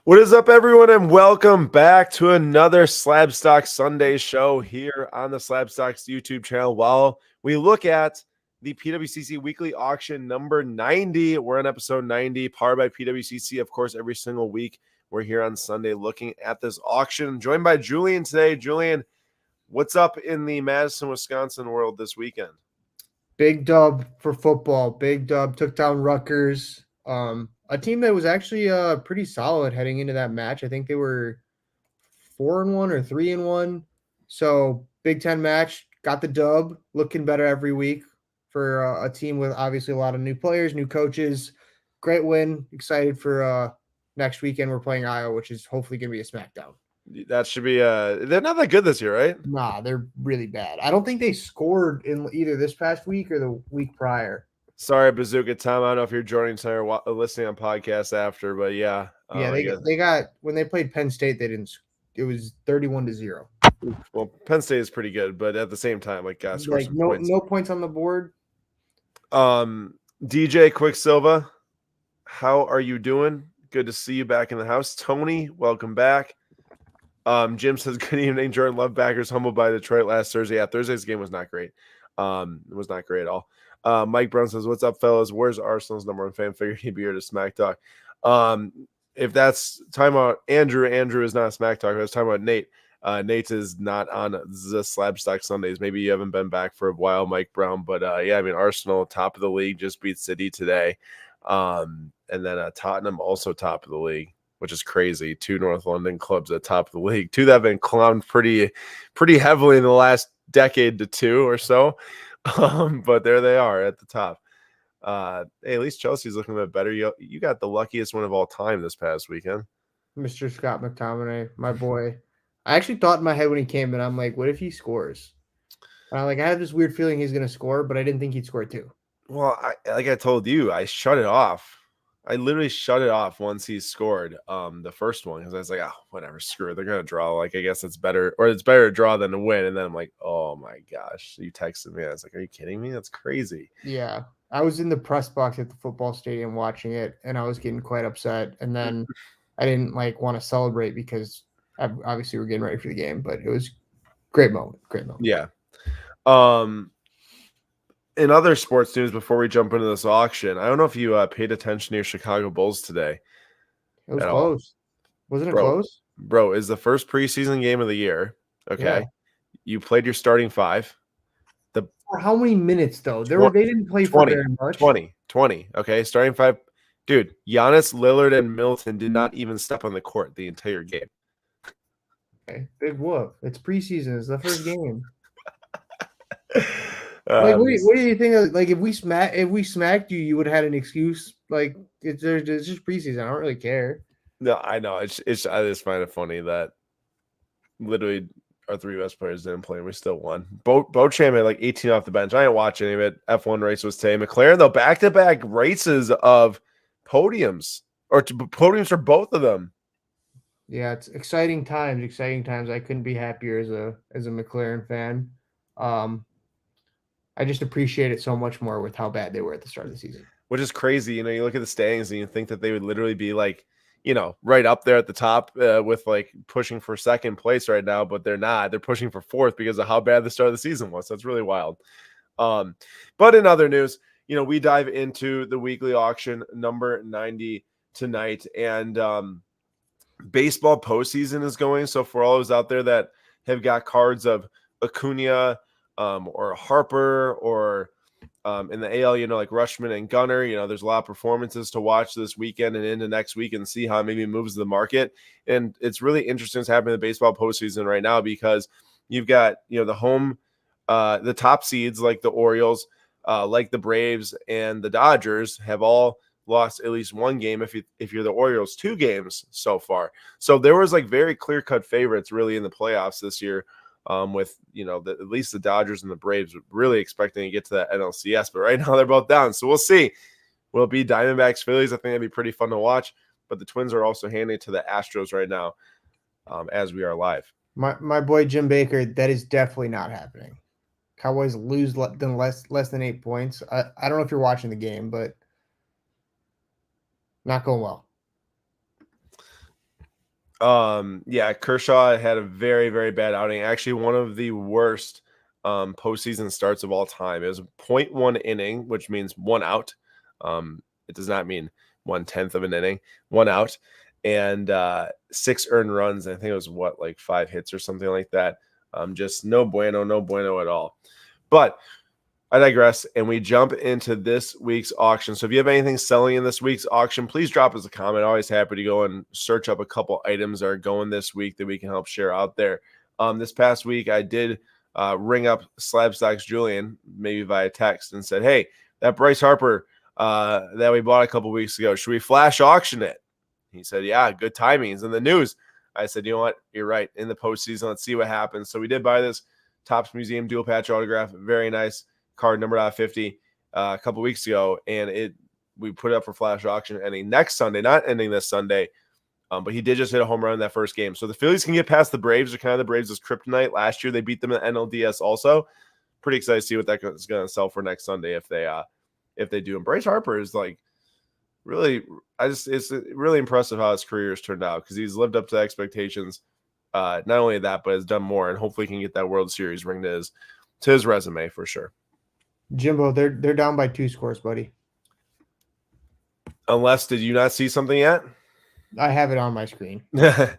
What is up, everyone, and welcome back to another Slabstock Sunday show here on the Slabstocks YouTube channel. While we look at the PWCC Weekly Auction number 90, we're on episode 90, powered by PWCC. Of course, every single week we're here on Sunday looking at this auction. Joined by Julian today. Julian, what's up in the Madison, Wisconsin world this weekend? Big dub for football. Big dub took down Rutgers. A team that was actually pretty solid heading into that match. I think they were 4-1 or 3-1. So Big Ten match, got the dub, looking better every week for a team with obviously a lot of new players, new coaches. Great win. Excited for next weekend. We're playing Iowa, which is hopefully going to be a smackdown. That should be they're not that good this year, right? Nah, they're really bad. I don't think they scored in either this past week or the week prior. Sorry, Bazooka Tom. I don't know if you're joining tonight or listening on podcast after, but yeah. They got when they played Penn State, they didn't. It was 31-0. Well, Penn State is pretty good, but at the same time, score some points. No points on the board. DJ Quicksilva, how are you doing? Good to see you back in the house. Tony, welcome back. Jim says, good evening. Jordan Love backers humbled by Detroit last Thursday. Yeah, Thursday's game was not great. It was not great at all. Mike Brown says, what's up, fellas? Where's Arsenal's number one fan? Figured he'd be here to smack talk. If that's talking about Andrew is not a smack talk. I was talking about Nate. Nate is not on the Slabstock Sundays. Maybe you haven't been back for a while, Mike Brown. But yeah, I mean, Arsenal, top of the league, just beat City today. And then Tottenham also top of the league, which is crazy. Two North London clubs at top of the league. Two that have been clowned pretty heavily in the last decade to two or so. But there they are at the top. Hey, at least Chelsea's looking a bit better. You got the luckiest one of all time this past weekend. Mr. Scott McTominay, my boy. I actually thought in my head when he came in, I'm like, what if he scores? I had this weird feeling he's going to score, but I didn't think he'd score too. Well, like I told you, I shut it off. I literally shut it off once he scored the first one because I was like, oh, whatever, screw it. They're going to draw. I guess it's better, or it's better to draw than to win. And then I'm like, oh, my gosh. You texted me. I was like, are you kidding me? That's crazy. Yeah. I was in the press box at the football stadium watching it, and I was getting quite upset. And then I didn't want to celebrate because obviously we're getting ready for the game, but it was a great moment. Great moment. Yeah. In other sports news, before we jump into this auction, I don't know if you paid attention to your Chicago Bulls today. It was close. Wasn't it close? Bro, it's the first preseason game of the year. Okay. Yeah. You played your starting five. For how many minutes, though? They didn't play 20, for very much. 20. Okay, starting five. Dude, Giannis, Lillard, and Middleton did not even step on the court the entire game. Okay, big whoop. It's preseason. It's the first game. What do you think of, if we smacked you, you would have had an excuse? It's just preseason. I don't really care. No, I know. I just find it funny that literally our three best players didn't play and we still won. Beauchamp had 18 off the bench. I didn't watch any of it. F1 race was today. McLaren, though, back-to-back races of podiums for both of them. Yeah, it's exciting times. I couldn't be happier as a McLaren fan. I just appreciate it so much more with how bad they were at the start of the season. Which is crazy. You look at the standings and you think that they would literally be right up there at the top with pushing for second place right now, but they're not. They're pushing for fourth because of how bad the start of the season was. That's really wild. But in other news, we dive into the weekly auction number 90 tonight, and baseball postseason is going. So for all those out there that have got cards of Acuna, or Harper, or in the AL, like Rushman and Gunnar, there's a lot of performances to watch this weekend and into next week and see how it maybe moves the market. And it's really interesting what's happening in the baseball postseason right now because you've got, the home, the top seeds like the Orioles, like the Braves and the Dodgers have all lost at least one game. If you're the Orioles, 2 games so far. So there was very clear-cut favorites really in the playoffs this year. With at least the Dodgers and the Braves really expecting to get to that NLCS, but right now they're both down. So we'll see. Will it be Diamondbacks, Phillies? I think that'd be pretty fun to watch. But the Twins are also handing it to the Astros right now, as we are live. My boy Jim Baker, that is definitely not happening. Cowboys lose less than 8 points. I don't know if you're watching the game, but not going well. Yeah, Kershaw had a very, very bad outing. Actually, one of the worst postseason starts of all time. It was 0.1 inning, which means 1 out. It does not mean 1/10 of an inning, 1 out, and 6 earned runs. I think it was like 5 hits or something like that. Just no bueno at all. But I digress, and we jump into this week's auction. So if you have anything selling in this week's auction, please drop us a comment. Always happy to go and search up a couple items that are going this week that we can help share out there. This past week, I did ring up Slabstock's Julian, maybe via text, and said, hey, that Bryce Harper that we bought a couple weeks ago, should we flash auction it? He said, yeah, good timing. It's in the news. I said, you know what? You're right. In the postseason, let's see what happens. So we did buy this Topps Museum dual patch autograph. Very nice card, numbered out 50, a couple weeks ago, and we put it up for flash auction ending next Sunday, not ending this Sunday, but he did just hit a home run in that first game. So the Phillies can get past the Braves. They're kind of the Braves' kryptonite. Last year they beat them in the NLDS also. Pretty excited to see what that is going to sell for next Sunday if they do. And Bryce Harper is like really, it's really impressive how his career has turned out because he's lived up to expectations. Not only that, but has done more, and hopefully can get that World Series ring to his resume for sure. Jimbo, they're down by 2 scores, buddy. Unless, did you not see something yet? I have it on my screen. yeah,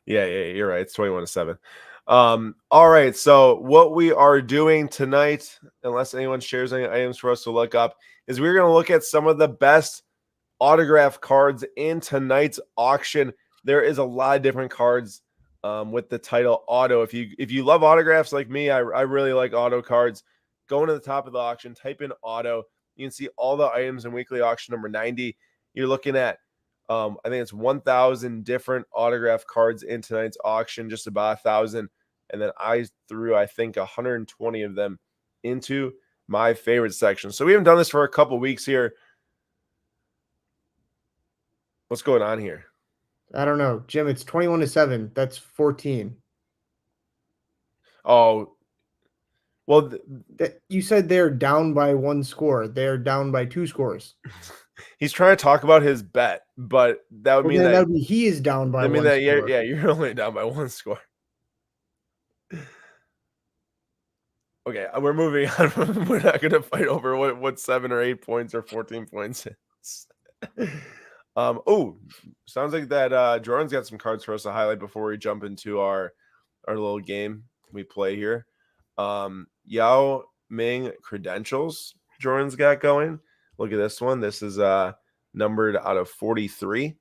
you're right. It's 21-7. All right. So what we are doing tonight, unless anyone shares any items for us to look up, is we're going to look at some of the best autograph cards in tonight's auction. There is a lot of different cards with the title auto. If you love autographs like me, I really like auto cards. Going to the top of the auction, type in auto. You can see all the items in weekly auction number 90. You're looking at, I think it's 1,000 different autograph cards in tonight's auction, just about 1,000. And then I threw, I think, 120 of them into my favorite section. So we haven't done this for a couple weeks here. What's going on here? I don't know. Jim, it's 21-7. That's 14. Oh, well, you said they're down by 1 score. They're down by 2 scores. He's trying to talk about his bet, but that would mean that he is down by 1 score. You're only down by 1 score. Okay, we're moving on. We're not going to fight over what 7 or 8 points or 14 points is. Sounds like that Jordan's got some cards for us to highlight before we jump into our little game we play here. Yao Ming credentials Jordan's got going. Look at this one. This is numbered out of 43,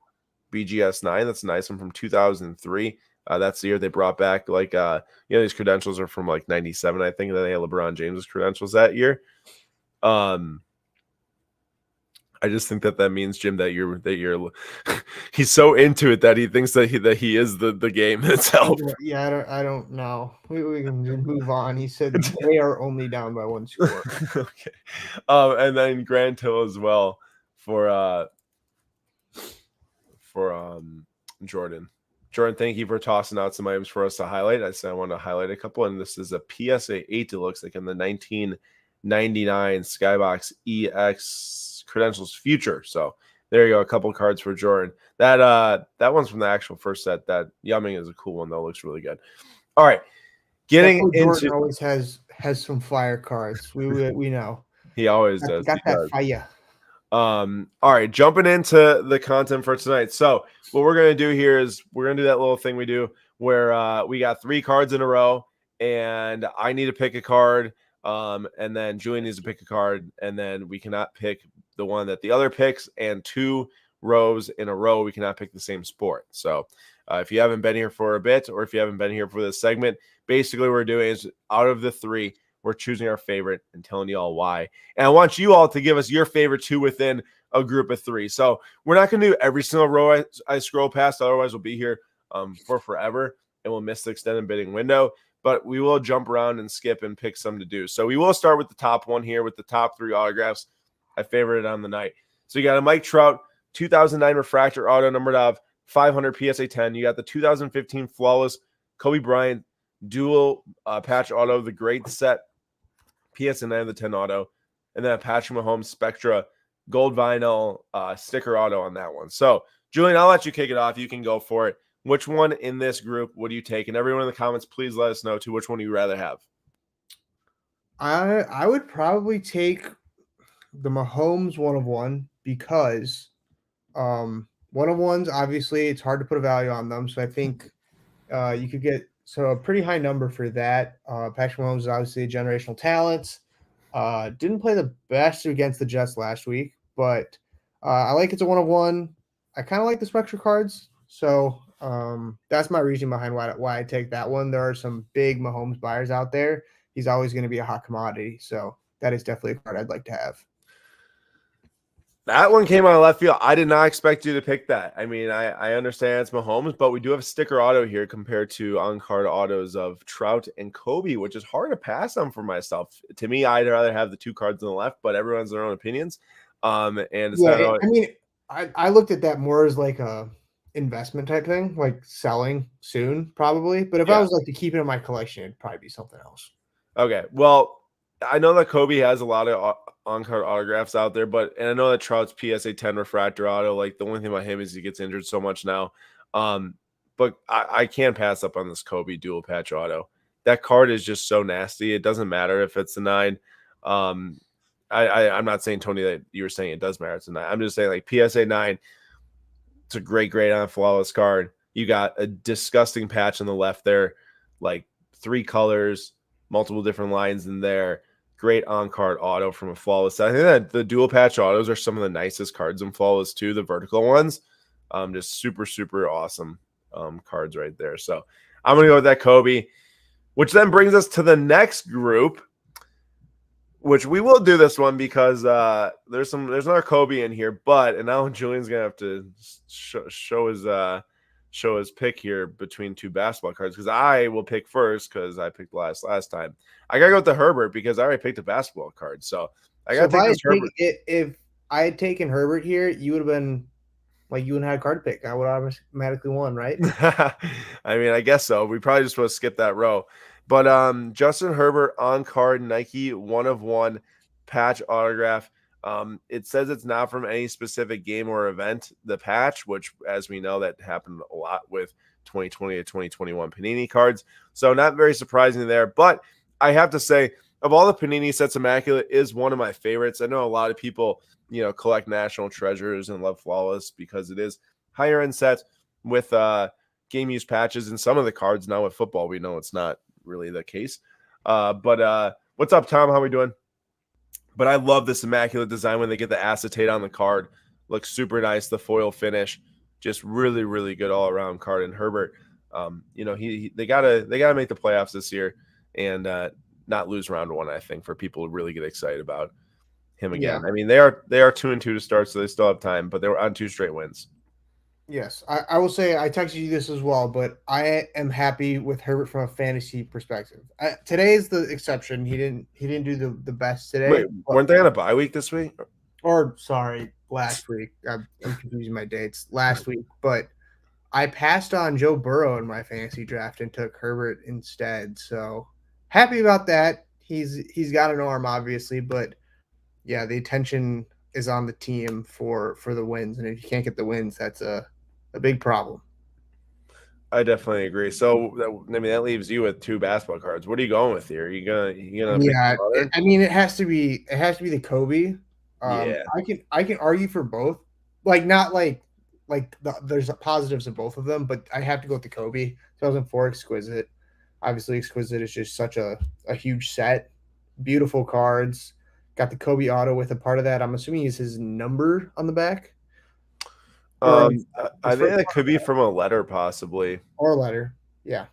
BGS 9. That's a nice one from 2003. That's the year they brought back these credentials are from like 97, I think. That they had LeBron James's credentials that year. I just think that means, Jim, that you're he's so into it that he thinks that he is the game itself. Yeah, I don't know. We can move on. He said they are only down by 1 score. Okay. And then Grant Hill as well for Jordan. Jordan, thank you for tossing out some items for us to highlight. I said I want to highlight a couple, and this is a PSA 8. It looks like in the 1999 Skybox EX Credentials Future. So there you go, a couple cards for Jordan. That one's from the actual first set. That Yao Ming is a cool one though, looks really good. All right, getting Jordan always has some fire cards. We know he always does. Got that fire. All right, jumping into the content for tonight. So what we're gonna do here is we're gonna do that little thing we do where we got 3 cards in a row, and I need to pick a card. And then Julian needs to pick a card, and then we cannot pick the one that the other picks, and 2 rows in a row we cannot pick the same sport. So if you haven't been here for a bit, or if you haven't been here for this segment, basically what we're doing is out of the 3, we're choosing our favorite and telling you all why. And I want you all to give us your favorite 2 within a group of 3. So we're not going to do every single row I scroll past, otherwise we'll be here for forever and we'll miss the extended bidding window. But we will jump around and skip and pick some to do. So we will start with the top one here with the top 3 autographs I favorited on the night. So you got a Mike Trout 2009 refractor auto numbered of 500 PSA 10. You got the 2015 flawless Kobe Bryant dual patch auto, the great set PSA 9 of the 10 auto, and then a Patrick Mahomes Spectra gold vinyl sticker auto on that one. So Julian, I'll let you kick it off. You can go for it. Which one in this group would you take? And everyone in the comments, please let us know too which one you'd rather have. I would probably take the Mahomes 1 of 1 because 1 of 1s, obviously it's hard to put a value on them. So I think you could get a pretty high number for that. Patrick Mahomes is obviously a generational talent. Didn't play the best against the Jets last week, but I like it's a 1 of 1. I kind of like the Spectra cards, so that's my reason behind why I take that one. There are some big Mahomes buyers out there. He's always going to be a hot commodity, so that is definitely a card I'd like to have. That one came out of left field. I did not expect you to pick that. I mean, I understand it's Mahomes, but we do have a sticker auto here compared to on-card autos of Trout and Kobe, which is hard to pass on for myself. To me, I'd rather have the two cards on the left, but everyone's their own opinions. And it's not always... I mean, I looked at that more as like a investment type thing, like selling soon, probably. But if I was like to keep it in my collection, it'd probably be something else. Okay, well, I know that Kobe has a lot of on-card autographs out there, and I know that Trout's PSA 10 refractor auto, like the only thing about him is he gets injured so much now. But I can't pass up on this Kobe dual patch auto. That card is just so nasty. It doesn't matter if it's a 9. I'm not saying, Tony, that you were saying it does matter. It's a 9. I'm just saying, like, PSA 9, it's a great on flawless card. You got a disgusting patch on the left there, like 3 colors, multiple different lines in there. Great on-card auto from a flawless. I think that the dual patch autos are some of the nicest cards in flawless too. The vertical ones, just super, super awesome cards right there. So I'm going to go with that Kobe, which then brings us to the next group, which we will do this one because there's another Kobe in here, and now Julian's going to have to show his pick here between two basketball cards, because I will pick first because I picked last time. I gotta go with the Herbert because I already picked a basketball card, so I gotta take this Herbert. If I had taken Herbert here, you would have been like, you wouldn't have a card pick. I would have automatically won, right? I mean, I guess so. We probably just want to skip that row. But Justin Herbert on card Nike 1 of 1 patch autograph. It says it's not from any specific game or event, the patch, which, as we know, that happened a lot with 2020 to 2021 Panini cards. So not very surprising there. But I have to say, of all the Panini sets, Immaculate is one of my favorites. I know a lot of people, collect National Treasures and love Flawless because it is higher end set with game use patches, and some of the cards now with football, we know it's not really the case. But what's up, Tom? How we doing? But I love this Immaculate design when they get the acetate on the card. Looks super nice. The foil finish, just really, really good all around card. And Herbert, they gotta make the playoffs this year and not lose round 1. I think for people to really get excited about him again. Yeah. I mean, they are 2-2 to start, so they still have time. But they were on 2 straight wins. Yes, I will say I texted you this as well, but I am happy with Herbert from a fantasy perspective. Today is the exception. He didn't do the best today. Wait, weren't they on a bye week this week? Or sorry, last week. I'm confusing my dates. Last week, but I passed on Joe Burrow in my fantasy draft and took Herbert instead. So happy about that. He's got an arm, obviously, but yeah, the attention is on the team for the wins, and if you can't get the wins, that's a big problem. I definitely agree. So that leaves you with 2 basketball cards. What are you going with here? Are you gonna yeah, I mean, it has to be the Kobe. Yeah, I can argue for both. Like, not there's positives of both of them, but I have to go with the Kobe. 2004 Exquisite. Obviously, Exquisite is just such a huge set. Beautiful cards. Got the Kobe auto with a part of that. I'm assuming is his number on the back. I think that could be from a letter, possibly. Or a letter, yeah.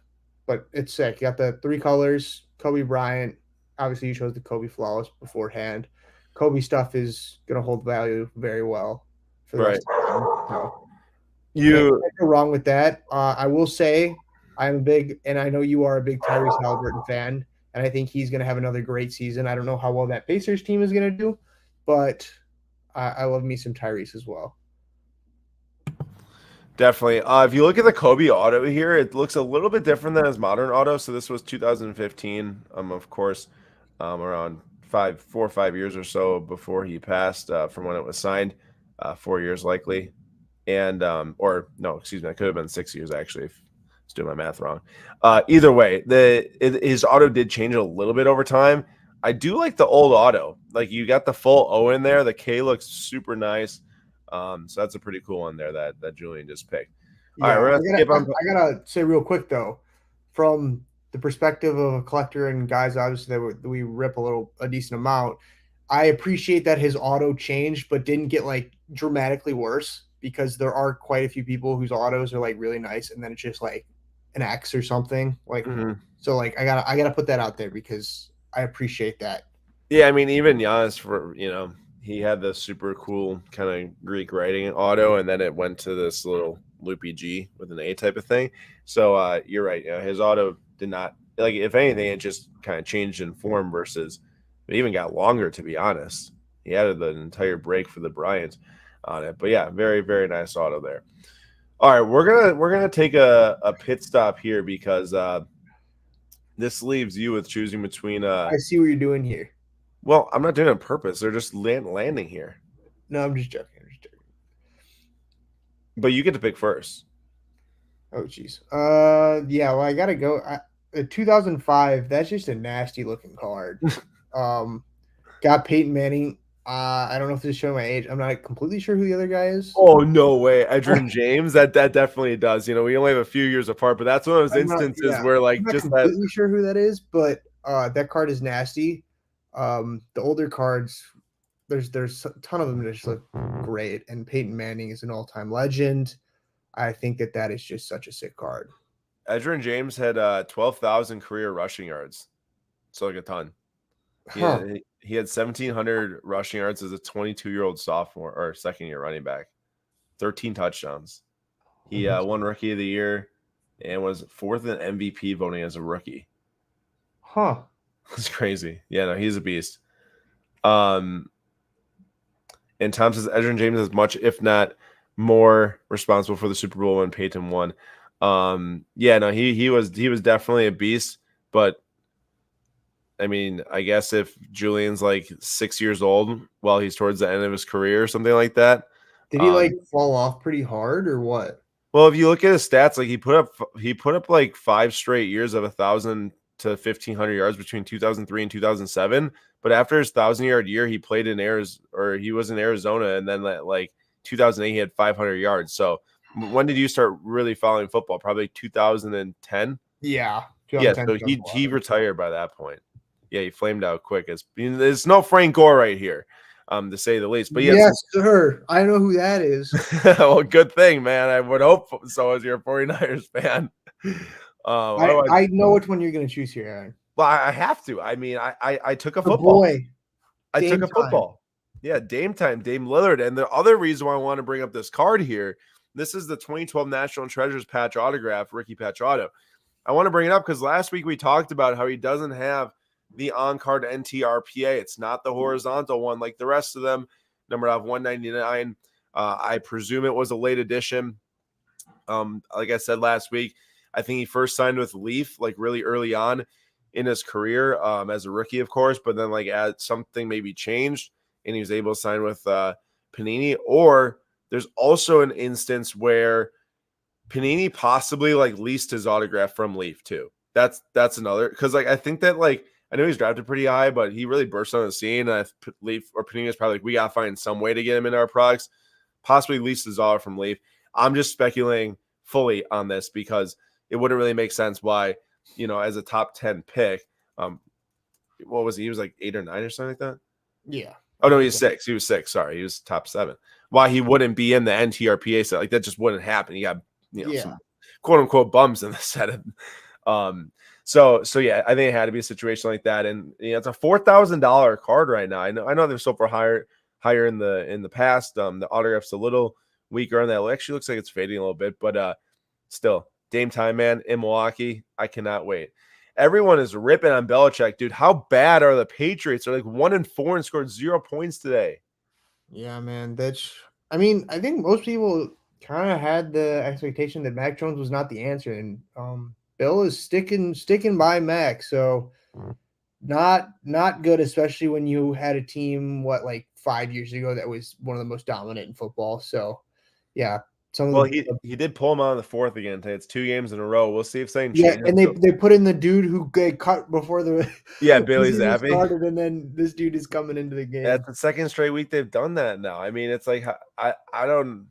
But it's sick. You got the 3 colors. Kobe Bryant. Obviously, you chose the Kobe Flawless beforehand. Kobe stuff is going to hold value very well for the rest of the time. So, you can't go wrong with that. I will say I'm a big, and I know you are a big Tyrese Halliburton fan, and I think he's going to have another great season. I don't know how well that Pacers team is going to do, but I love me some Tyrese as well. Definitely. If you look at the Kobe auto here, it looks a little bit different than his modern auto. So this was 2015, of course, around 4 or 5 years or so before he passed from when it was signed. 4 years likely. and or no, excuse me, I could have been 6 years actually. If I was doing my math wrong. Either way, his auto did change a little bit over time. I do like the old auto. Like you got the full O in there. The K looks super nice. So that's a pretty cool one there that Julian just picked. All right, Yeah, we're gonna skip on. I gotta say real quick though, from the perspective of a collector and guys, obviously that we rip a decent amount. I appreciate that his auto changed, but didn't get like dramatically worse because there are quite a few people whose autos are like really nice, and then it's just like an X or something. Like, Mhm. so like I gotta put that out there because I appreciate that. Yeah, I mean, even Giannis, for he had the super cool kind of Greek writing auto, and then it went to this little loopy G with an A type of thing. So you're right. His auto did not like. If anything, it just kind of changed in form versus it even got longer. To be honest, he added the entire break for the Bryant on it. But yeah, very very nice auto there. All right, we're gonna take a pit stop here because this leaves you with choosing between I see what you're doing here. well, I'm not doing it on purpose. They're just landing here. No, I'm just joking. I'm just joking. But you get to pick first. Oh, jeez. Yeah. Well, I gotta go. 2005. That's just a nasty looking card. Got Peyton Manning. I don't know if this is showing my age. I'm not completely sure who the other guy is. Oh no way, Edgerrin James. That definitely does. We only have a few years apart, but that's one of those I'm not. instances Yeah, where I'm like not just that completely sure who that is, but that card is nasty. The older cards, there's a ton of them that just look great, and Peyton Manning is an all time legend. I think that is just such a sick card. Edgerrin James had 12,000 career rushing yards. So like a ton. Huh. He had 1,700 rushing yards as a 22-year-old sophomore or second year running back. 13 touchdowns. He won Rookie of the Year and was fourth in MVP voting as a rookie. Huh. It's crazy. Yeah, no, he's a beast. And Tom says Edgerrin James is much, if not more, responsible for the Super Bowl when Peyton won. Yeah, no, he was definitely a beast. But I mean, I guess if Julian's like 6 years old while he's towards the end of his career or something like that. Did he like fall off pretty hard or what? Well, if you look at his stats, like he put up like 5 straight years of 1,000 to 1,500 yards between 2003 and 2007. But after his 1,000-yard year, he played in Arizona, or he was in Arizona, and then like 2008, he had 500 yards. So when did you start really following football? Probably 2010. Yeah. Yeah, so he retired by that point. Yeah, he flamed out quick. There's no Frank Gore right here, to say the least. But yes, sir. I know who that is. Well, good thing, man. I would hope so as you're a 49ers fan. I know which one you're going to choose here, Aaron. Well, I have to. I mean, I took a football. Boy, I took a football. Yeah, Dame time, Dame Lillard. And the other reason why I want to bring up this card here, this is the 2012 National Treasures patch autograph, Ricky Patch auto. I want to bring it up because last week we talked about how he doesn't have the on-card NTRPA. It's not the horizontal one like the rest of them. Number of 199. I presume it was a late edition. Like I said last week, I think he first signed with Leaf like really early on in his career as a rookie, of course, but then like as something maybe changed and he was able to sign with Panini. Or there's also an instance where Panini possibly like leased his autograph from Leaf too. That's another, because like I think that like I know he's drafted pretty high, but he really burst on the scene. And Leaf or Panini is probably like, we gotta find some way to get him into our products. Possibly leased his auto from Leaf. I'm just speculating fully on this because it wouldn't really make sense why, as a top 10 pick, what was he? He was like 8 or 9 or something like that. Yeah. Oh no, he's 6. He was 6. Sorry, he was top 7. Why he wouldn't be in the NTRPA set? Like that just wouldn't happen. He got some quote unquote bums in the set. So yeah, I think it had to be a situation like that. And it's a $4,000 card right now. I know they're sold for higher in the past. The autograph's a little weaker on that. It actually looks like it's fading a little bit, but still, Dame time, man, in Milwaukee. I cannot wait. Everyone is ripping on Belichick, dude. How bad are the Patriots? They're like 1-4 and scored 0 points today. Yeah, man. I think most people kind of had the expectation that Mac Jones was not the answer, and Bill is sticking by Mac. So not good, especially when you had a team like 5 years ago that was one of the most dominant in football. So yeah, some of Well, the he did pull him out in the fourth again today. It's 2 games in a row. We'll see if something yeah, changes. and they put in the dude who got cut before the Yeah, the Bailey season Zappi. started, and then this dude is coming into the game. That's the second straight week they've done that now. I mean, it's like I don't.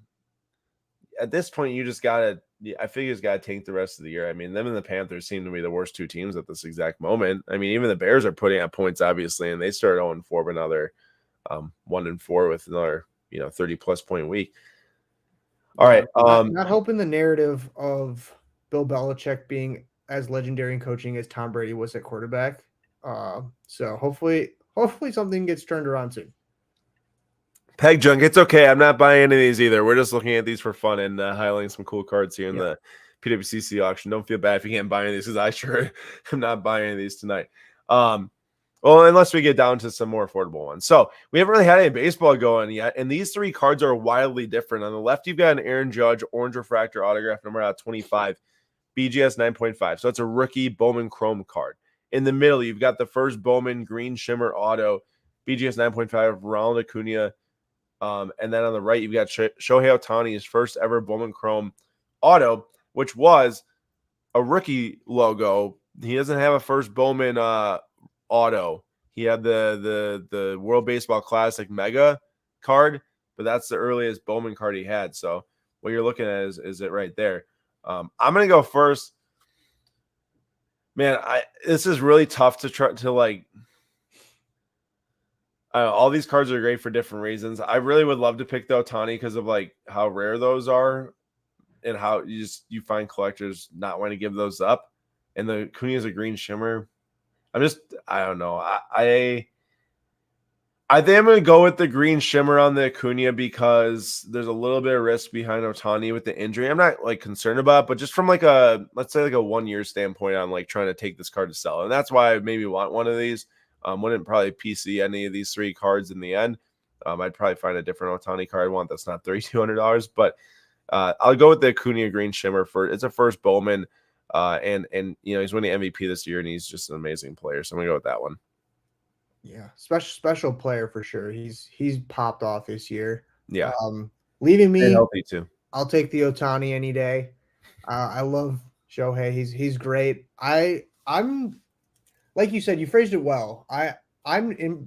At this point, you just gotta. I figure you just gotta tank the rest of the year. I mean, them and the Panthers seem to be the worst two teams at this exact moment. I mean, even the Bears are putting out points, obviously, and they started 0-4, but now they're 1-4 with another 30+ point week. All Yeah, right. not helping the narrative of Bill Belichick being as legendary in coaching as Tom Brady was at quarterback. So hopefully something gets turned around soon. Peg junk, it's okay. I'm not buying any of these either. We're just looking at these for fun and highlighting some cool cards here in the PWCC auction. Don't feel bad if you can't buy any of these, because I sure am not buying any of these tonight. Well, unless we get down to some more affordable ones. So we haven't really had any baseball going yet, and these three cards are wildly different. On the left, you've got an Aaron Judge orange refractor autograph number out of 25, BGS 9.5. So it's a rookie Bowman Chrome card. In the middle, you've got the first Bowman Green Shimmer auto, BGS 9.5, Ronald Acuna. And then on the right, you've got Shohei Ohtani's first ever Bowman Chrome auto, which was a rookie logo. He doesn't have a first Bowman auto. He had the World Baseball Classic Mega card, but that's the earliest Bowman card he had. So what you're looking at is it right there. I'm gonna go first. Man, this is really tough to try to like. All these cards are great for different reasons. I really would love to pick the Ohtani because of like how rare those are, and how you find collectors not want to give those up. And the Acuna is a green shimmer. I don't know. I think I'm going to go with the green shimmer on the Acuna because there's a little bit of risk behind Ohtani with the injury. I'm not like concerned about it, but just from like let's say like a 1 year standpoint on like trying to take this card to sell. And that's why I maybe want one of these. Wouldn't probably PC any of these three cards in the end. I'd probably find a different Ohtani card one that's not $3,200, but I'll go with the Acuna green shimmer it's a first Bowman. And he's winning MVP this year, and he's just an amazing player. So I'm gonna go with that one. Yeah, special player for sure. He's popped off this year. Yeah, leaving me healthy too. I'll take the Ohtani any day. I love Shohei. He's great. I'm like you said, you phrased it well.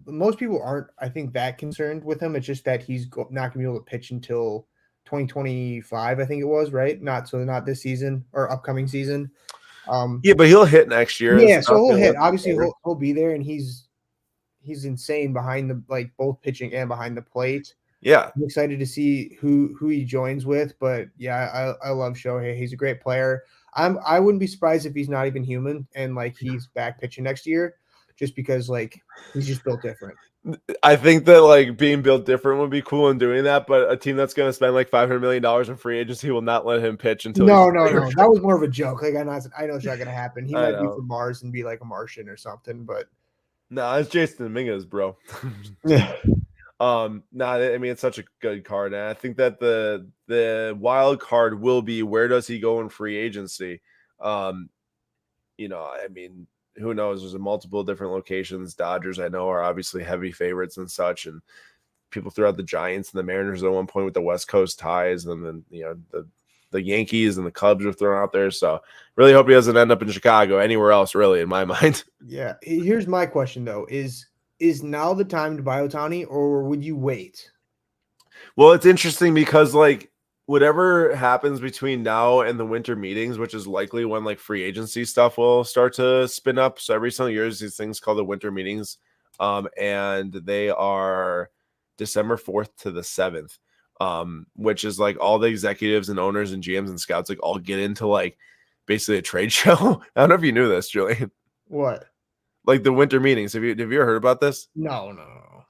Most people aren't, I think, that concerned with him. It's just that he's not going to be able to pitch until 2025, I think it was, right? Not this season or upcoming season. Yeah, but he'll hit next year. Yeah, so he'll hit. Obviously, he'll be there, and he's insane behind the both pitching and behind the plate. Yeah, I'm excited to see who he joins with, but yeah, I love Shohei. He's a great player. I wouldn't be surprised if he's not even human and like he's back pitching next year, just because like he's just built different. I think that like being built different would be cool in doing that, but a team that's going to spend like $500 million in free agency will not let him pitch until No. That was more of a joke. Like I know it's not going to happen. He might be from Mars and be like a Martian or something, but no, it's Jason Dominguez, bro. Yeah. I mean it's such a good card, and I think that the wild card will be where does he go in free agency. I mean, who knows? There's multiple different locations. Dodgers, I know, are obviously heavy favorites and such, and people threw out the Giants and the Mariners at one point with the West Coast ties, and then the Yankees and the Cubs are thrown out there. So really hope he doesn't end up in Chicago, anywhere else, really, in my mind. Yeah. Here's my question though: Is now the time to buy Ohtani, or would you wait? Well, it's interesting because like whatever happens between now and the winter meetings, which is likely when like free agency stuff will start to spin up. So every single year, there's these things called the winter meetings, and they are December 4th to the 7th, which is like all the executives and owners and GMs and scouts like all get into like basically a trade show. I don't know if you knew this, Julian. What? Like the winter meetings. Have you ever heard about this? No.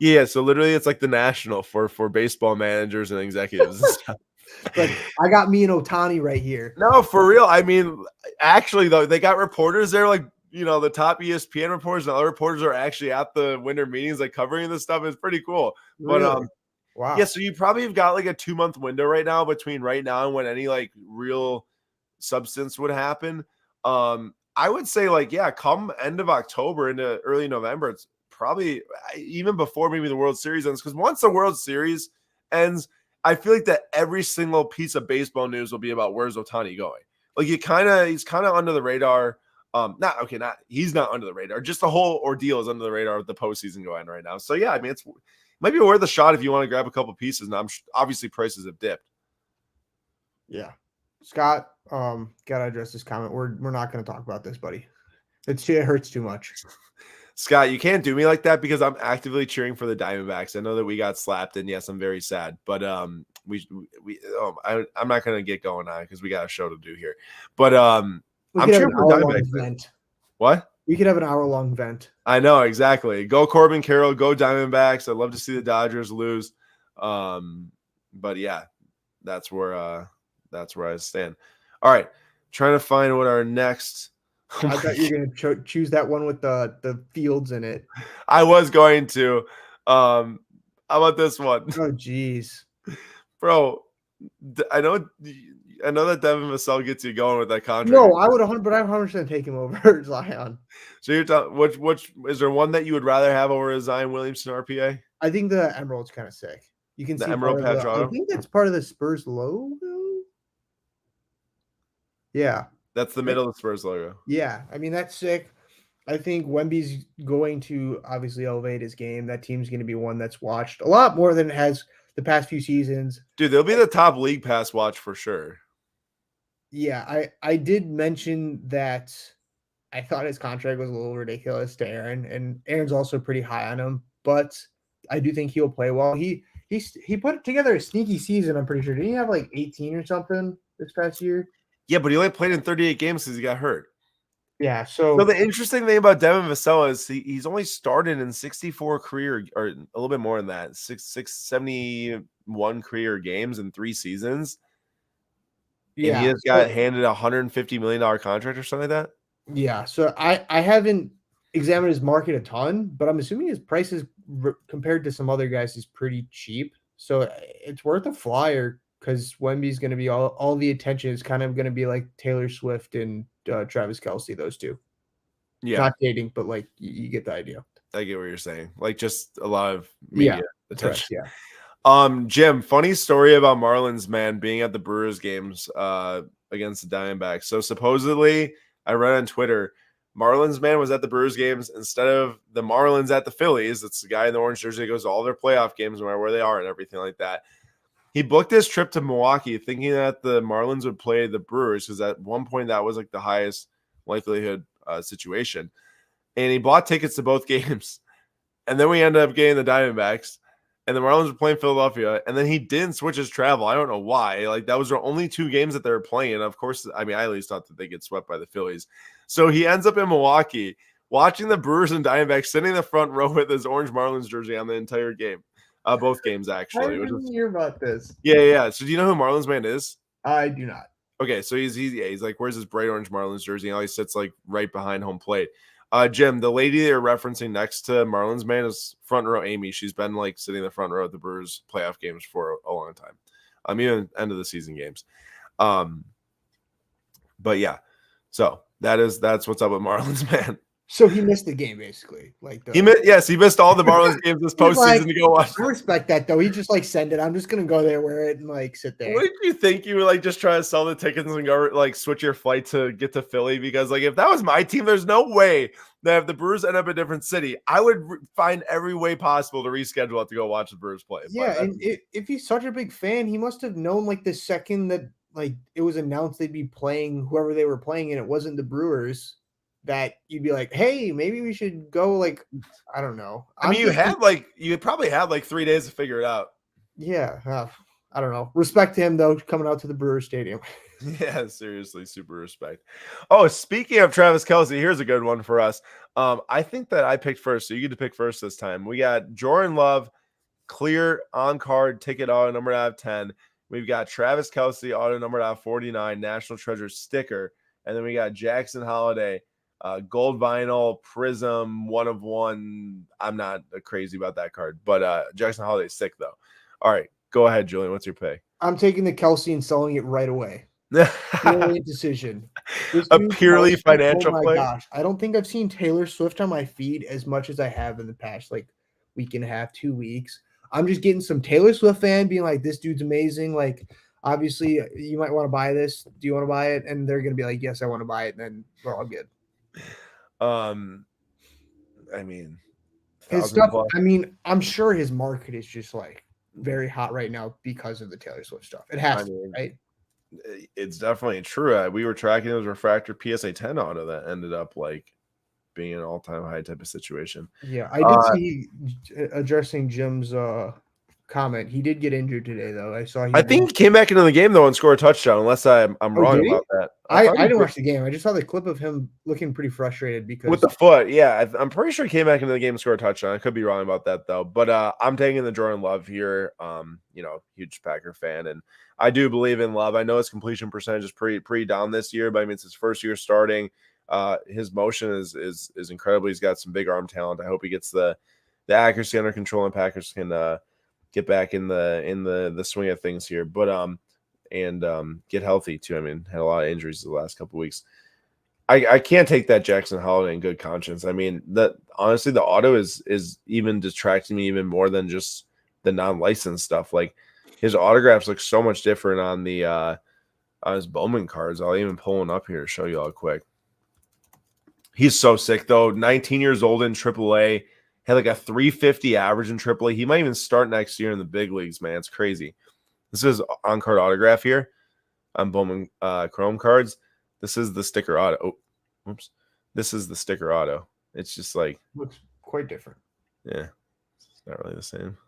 Yeah, so literally it's like the national for baseball managers and executives and stuff. Like I got me and Ohtani right here. No, for real. I mean, actually though, they got reporters there, like the top ESPN reporters and other reporters are actually at the winter meetings, like covering this stuff. It's pretty cool. Really? But wow. Yeah, so you probably have got like a 2-month window right now between right now and when any like real substance would happen. I would say like, yeah, come end of October into early November, it's probably even before maybe the World Series ends. Because once the World Series ends, I feel like that every single piece of baseball news will be about where's Ohtani going. Like he's kind of under the radar. He's not under the radar. Just the whole ordeal is under the radar with the postseason going right now. So yeah, I mean, it might be worth a shot if you want to grab a couple pieces. And obviously prices have dipped. Yeah, Scott, gotta address this comment. We're not going to talk about this, buddy. It hurts too much. Scott, you can't do me like that because I'm actively cheering for the Diamondbacks. I know that we got slapped, and yes, I'm very sad. But I'm not going to get going on because we got a show to do here. But I'm cheering for the Diamondbacks. What? We could have an hour-long vent. I know, exactly. Go Corbin Carroll, go Diamondbacks. I'd love to see the Dodgers lose. But yeah, that's where I stand. All right, trying to find what our next. I thought you were going to choose that one with the fields in it. I was going to. How about this one? Oh, geez. Bro, I know that Devin Vassell gets you going with that contract. No, I would 100% take him over Zion. So you're telling which is there one that you would rather have over Zion Williamson RPA? I think the Emerald's kind of sick. You can see Emerald patch auto. I think that's part of the Spurs logo. Yeah. That's the middle of the Spurs logo. Yeah, I mean, that's sick. I think Wemby's going to obviously elevate his game. That team's going to be one that's watched a lot more than it has the past few seasons. Dude, they'll be the top league pass watch for sure. Yeah, I did mention that I thought his contract was a little ridiculous to Aaron, and Aaron's also pretty high on him, but I do think he'll play well. He put together a sneaky season, I'm pretty sure. Didn't he have like 18 or something this past year? Yeah, but he only played in 38 games because he got hurt. Yeah, so the interesting thing about Devin Vassell is he's only started in 64 career, or a little bit more than that, 671 career games in 3 seasons. Yeah, and he has got handed a $150 million contract or something like that. Yeah, so I haven't examined his market a ton, but I'm assuming his prices compared to some other guys is pretty cheap. So it's worth a flyer because Wemby's going to be all the attention is kind of going to be like Taylor Swift and Travis Kelce, those two. Yeah, not dating, but like you get the idea. I get what you're saying. Like just a lot of media attention. Correct, yeah. Jim, funny story about Marlins man being at the Brewers games against the Diamondbacks. So supposedly, I read on Twitter, Marlins man was at the Brewers games instead of the Marlins at the Phillies. It's the guy in the orange jersey that goes to all their playoff games, no matter where they are and everything like that. He booked his trip to Milwaukee thinking that the Marlins would play the Brewers because at one point that was like the highest likelihood situation. And he bought tickets to both games. And then we ended up getting the Diamondbacks. And the Marlins were playing Philadelphia. And then he didn't switch his travel. I don't know why. Like that was their only 2 games that they were playing. And of course, I mean, I at least thought that they get swept by the Phillies. So he ends up in Milwaukee watching the Brewers and Diamondbacks sitting in the front row with his orange Marlins jersey on the entire game. Both games, actually. I didn't hear about this. Yeah. So do you know who Marlins man is? I do not. Okay, so he's like, where's his bright orange Marlins jersey? And he sits like right behind home plate. Jim, the lady they're referencing next to Marlins man is front row Amy. She's been like sitting in the front row at the Brewers playoff games for a long time. Even end of the season games. But yeah, so that's what's up with Marlins man. So he missed the game basically. He missed all the Marlins games this postseason to go watch. I respect that though. He just like send it. I'm just gonna go there, wear it, and like sit there. What did you think? You would like just try to sell the tickets and go like switch your flight to get to Philly? Because like if that was my team, there's no way that if the Brewers end up in a different city, I would find every way possible to reschedule it to go watch the Brewers play. Yeah, and if he's such a big fan, he must have known like the second that like it was announced they'd be playing whoever they were playing, and it wasn't the Brewers. That you'd be like, hey, maybe we should go. Like, I don't know. I mean, you probably had like 3 days to figure it out. Yeah, I don't know. Respect to him though, coming out to the Brewers Stadium. Yeah, seriously, super respect. Oh, speaking of Travis Kelce, here's a good one for us. I think that I picked first, so you get to pick first this time. We got Jordan Love, clear on card ticket auto numbered out of 10. We've got Travis Kelce auto numbered out of 49, National Treasure sticker, and then we got Jackson Holiday. Gold vinyl prism 1 of 1. I'm not crazy about that card, but Jackson Holiday's sick though. All right, go ahead, Julian. What's your pick? I'm taking the Kelce and selling it right away. Brilliant decision. A purely financial play. Oh my gosh, I don't think I've seen Taylor Swift on my feed as much as I have in the past like week and a half, 2 weeks. I'm just getting some Taylor Swift fan being like, this dude's amazing. Like, obviously, you might want to buy this. Do you want to buy it? And they're going to be like, yes, I want to buy it. And then we're all good. I mean, His 1,000 stuff, plus. I mean, I'm sure his market is just like very hot right now because of the Taylor Swift stuff. It has to, right? It's definitely true. We were tracking those refractor PSA 10 auto that ended up like being an all-time high type of situation. Yeah, I did see addressing Jim's comment. He did get injured today, though. I saw. I think he came back into the game though and scored a touchdown. Unless I'm wrong about that. I didn't watch the game. I just saw the clip of him looking pretty frustrated because with the foot. Yeah, I'm pretty sure he came back into the game and scored a touchdown. I could be wrong about that though. But I'm taking the Jordan Love here. Huge Packer fan, and I do believe in Love. I know his completion percentage is pretty down this year, but I mean it's his first year starting. His motion is incredible. He's got some big arm talent. I hope he gets the accuracy under control and Packers can get back in the swing of things here. But get healthy too. I mean, had a lot of injuries the last couple of weeks. I can't take that Jackson Holiday in good conscience. I mean, honestly, the auto is even distracting me even more than just the non-licensed stuff. Like his autographs look so much different on the on his Bowman cards. I'll even pull one up here to show you all quick. He's so sick though. 19 years old in AAA, had like a 350 average in AAA. He might even start next year in the big leagues, man. It's crazy. This is on-card autograph here on Bowman Chrome cards. This is the sticker auto. Oh, oops. This is the sticker auto. It's just like looks quite different. Yeah, it's not really the same.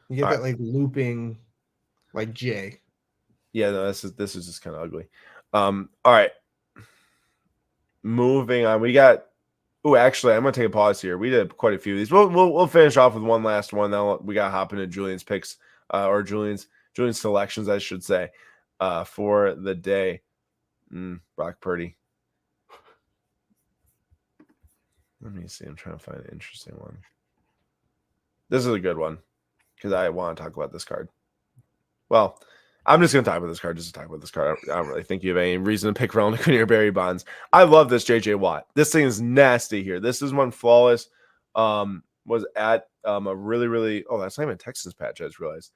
You get that like looping, like J. Yeah, no, this is just kind of ugly. All right. Moving on, we got. Oh, actually, I'm gonna take a pause here. We did quite a few of these. We'll finish off with one last one. Then we got to hop into Julian's picks, or Julian's selections, I should say, for the day. Brock Purdy. Let me see. I'm trying to find an interesting one. This is a good one because I want to talk about this card. Well, I'm just going to talk about this card just to talk about this card. I don't really think you have any reason to pick Ronald Acuna or Barry Bonds. I love this J.J. Watt. This thing is nasty here. This is one flawless. Was at a really, oh, that's not even a Texans patch, I just realized.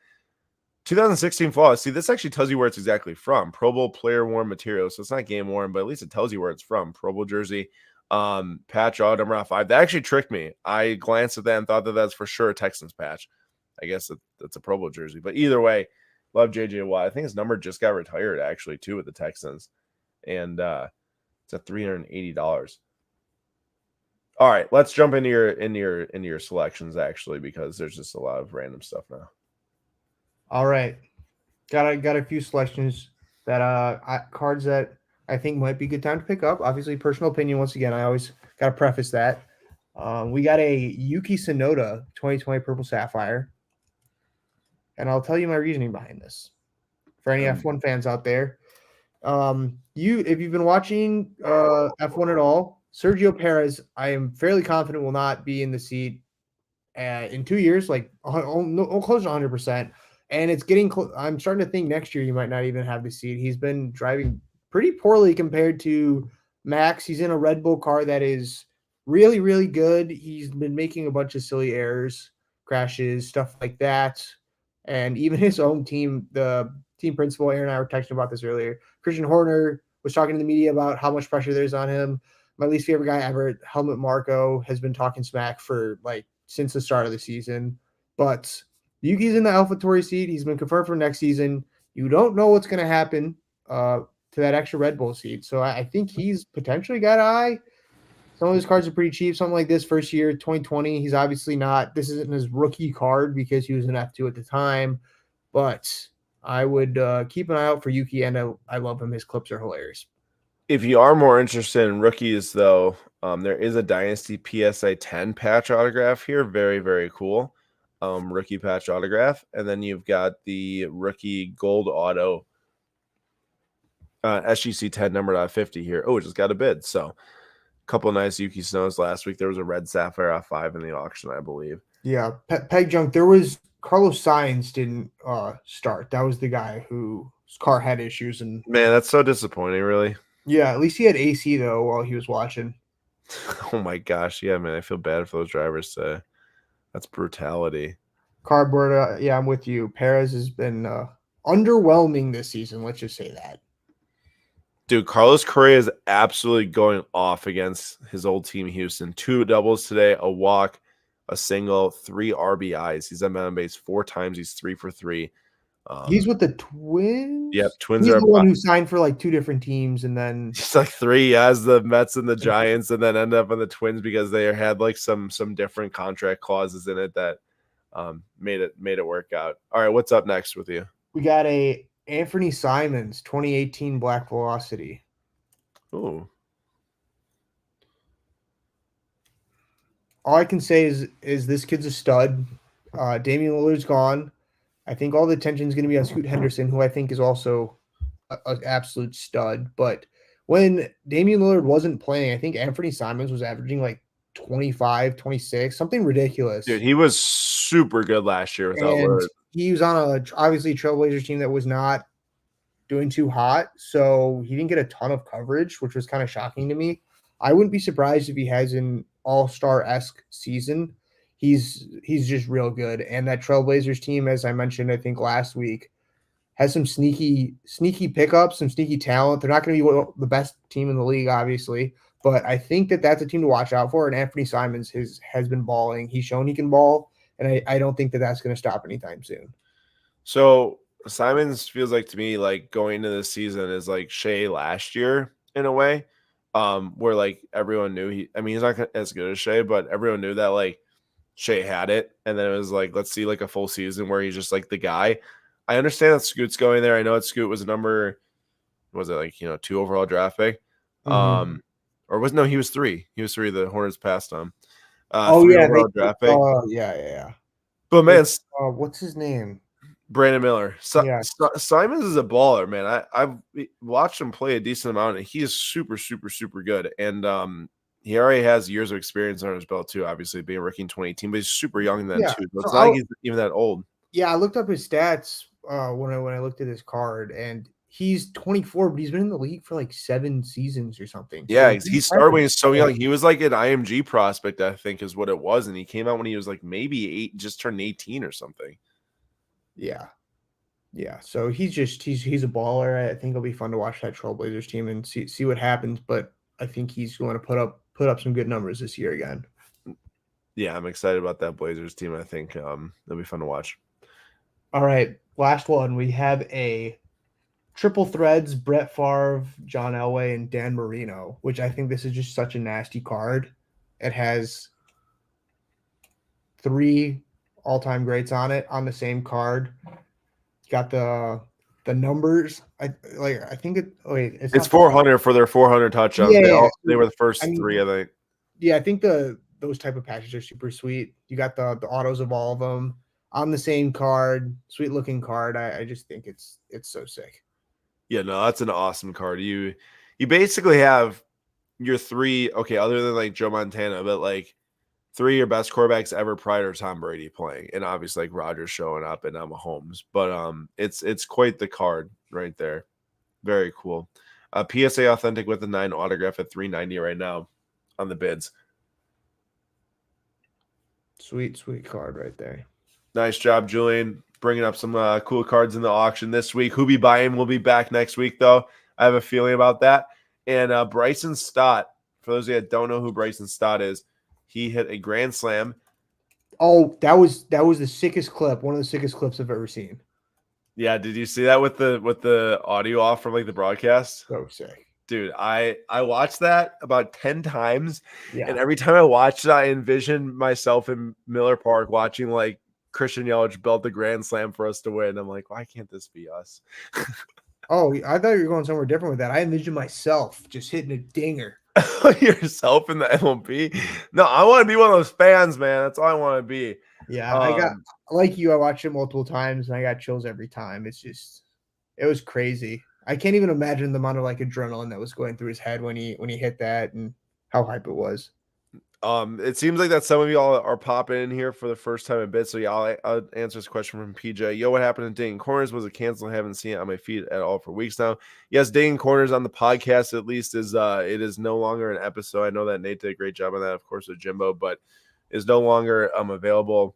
2016 flawless. See, this actually tells you where it's exactly from. Pro Bowl player worn material. So it's not game worn, but at least it tells you where it's from. Pro Bowl jersey. Patch auto number 5. That actually tricked me. I glanced at that and thought that that's for sure a Texans patch. I guess that's a Pro Bowl jersey. But either way, love JJ Watt. I think his number just got retired actually too with the Texans, and it's at $380. All right, let's jump into your selections actually because there's just a lot of random stuff now. All right, got a few selections that cards that I think might be a good time to pick up. Obviously, personal opinion. Once again, I always got to preface that. We got a Yuki Tsunoda 2020 Purple Sapphire. And I'll tell you my reasoning behind this. For any F1 fans out there, if you've been watching F1 at all, Sergio Perez, I am fairly confident will not be in the seat in 2 years, like close to 100%. And it's getting close. I'm starting to think next year he might not even have the seat. He's been driving pretty poorly compared to Max. He's in a Red Bull car that is really, really good. He's been making a bunch of silly errors, crashes, stuff like that. And even his own team, the team principal, Aaron and I were texting about this earlier. Christian Horner was talking to the media about how much pressure there's on him. My least favorite guy ever, Helmut Marko, has been talking smack for since the start of the season. But Yuki's in the AlphaTauri seat. He's been confirmed for next season. You don't know what's going to happen to that extra Red Bull seat. So I think he's potentially got an eye. Some of his cards are pretty cheap. Something like this first year, 2020. He's obviously not. This isn't his rookie card because he was an F2 at the time. But I would keep an eye out for Yuki, and I love him. His clips are hilarious. If you are more interested in rookies, though, there is a Dynasty PSA 10 patch autograph here. Very, very cool. Rookie patch autograph. And then you've got the rookie gold auto SGC 10 number 50 here. Oh, it just got a bid. So couple of nice Yuki Snows last week. There was a red Sapphire F5 in the auction, I believe. Yeah, Peg Junk. There was Carlos Sainz didn't start. That was the guy whose car had issues. And man, that's so disappointing, really. Yeah, at least he had AC though while he was watching. Oh my gosh, yeah, man, I feel bad for those drivers. That's brutality. Cardboard, yeah, I'm with you. Perez has been underwhelming this season. Let's just say that. Dude, Carlos Correa is absolutely going off against his old team, Houston. 2 doubles today, a walk, a single, 3 RBIs. He's on on base 4 times. He's 3 for 3. He's with the Twins. Yep, Twins He's are the one who signed for like 2 different teams, and then he's like 3. He has the Mets and the Giants, and then end up on the Twins because they had like some different contract clauses in it that made it work out. All right, what's up next with you? we got a Anthony Simons 2018 Black Velocity. Ooh. All I can say is this kid's a stud. Damian Lillard's gone. I think all the attention is going to be on Scoot Henderson, who I think is also an absolute stud. But when Damian Lillard wasn't playing, I think Anthony Simons was averaging like 25, 26, something ridiculous. Dude, he was super good last year without And Lillard. he was on obviously Trailblazers team that was not doing too hot, so he didn't get a ton of coverage, which was kind of shocking to me. I wouldn't be surprised if he has an all-star-esque season. He's just real good. And that Trailblazers team, as I mentioned, I think last week, has some sneaky pickups, some sneaky talent. They're not going to be the best team in the league, obviously, but I think that's a team to watch out for. And Anthony Simons has been balling. He's shown he can ball, and I don't think that's going to stop anytime soon. So Simons feels like to me like going into this season is like Shea last year in a way, where like everyone knew he's not as good as Shea, but everyone knew that like Shea had it, and then it was like let's see like a full season where he's just like the guy. I understand that Scoot's going there. I know that Scoot was was it like 2 overall draft pick, Mm-hmm. or he was 3. He was 3. The Hornets passed him. Oh 3 yeah, overall draft pick. Yeah. But man, What's his name? Brandon Miller. Yeah. Simons is a baller, man. I've watched him play a decent amount, and he is super, super, super good. And he already has years of experience under his belt too. Obviously, being a rookie in 2018, but he's super young then too. So it's not like he's even that old. Yeah, I looked up his stats when I looked at his card, and he's 24, but he's been in the league for like 7 seasons or something. Yeah, So he started when he was so young. He was like an IMG prospect, I think, is what it was, and he came out when he was like maybe 8, just turned 18 or something. Yeah. So he's a baller. I think it'll be fun to watch that Trailblazers team and see what happens. But I think he's going to put up some good numbers this year again. Yeah, I'm excited about that Blazers team. I think it'll be fun to watch. All right, last one. We have a triple threads: Brett Favre, John Elway, and Dan Marino. Which I think this is just such a nasty card. It has 3 all-time greats on it on the same card. Got the numbers. I think it's 400 for their 400 touchdowns. Yeah, they were the first 3, I think. Yeah, I think those type of packages are super sweet. You got the autos of all of them on the same card, sweet looking card. I just think it's so sick. Yeah, no, that's an awesome card. You basically have your 3, okay, other than like Joe Montana, but like 3 of your best quarterbacks ever prior to Tom Brady playing, and obviously like Rodgers showing up and Mahomes. But it's quite the card right there. Very cool. PSA authentic with the 9 autograph at $390 right now on the bids. Sweet card right there. Nice job, Julian, bringing up some cool cards in the auction this week. Who be buying will be back next week, though. I have a feeling about that. And Bryson Stott, for those of you that don't know who Bryson Stott is, he hit a grand slam. Oh, that was the sickest clip. One of the sickest clips I've ever seen. Yeah, did you see that with the audio off from like the broadcast? So sick. Dude, I watched that about 10 times. Yeah. And every time I watched it, I envisioned myself in Miller Park watching like Christian Yelich built the grand slam for us to win. I'm like, why can't this be us? Oh, I thought you were going somewhere different with that. I envisioned myself just hitting a dinger. Yourself in the MLB? No, I want to be one of those fans, man. That's all I want to be. Yeah, I got like you. I watched it multiple times, and I got chills every time. It was crazy. I can't even imagine the amount of like adrenaline that was going through his head when he hit that, and how hype it was. It seems like that some of y'all are popping in here for the first time in a bit. So yeah, I'll answer this question from PJ. Yo, what happened to Dayton Corners? Was it canceled? I haven't seen it on my feed at all for weeks now. Yes, Dayton Corners on the podcast at least is it is no longer an episode. I know that Nate did a great job on that, of course, with Jimbo, but is no longer available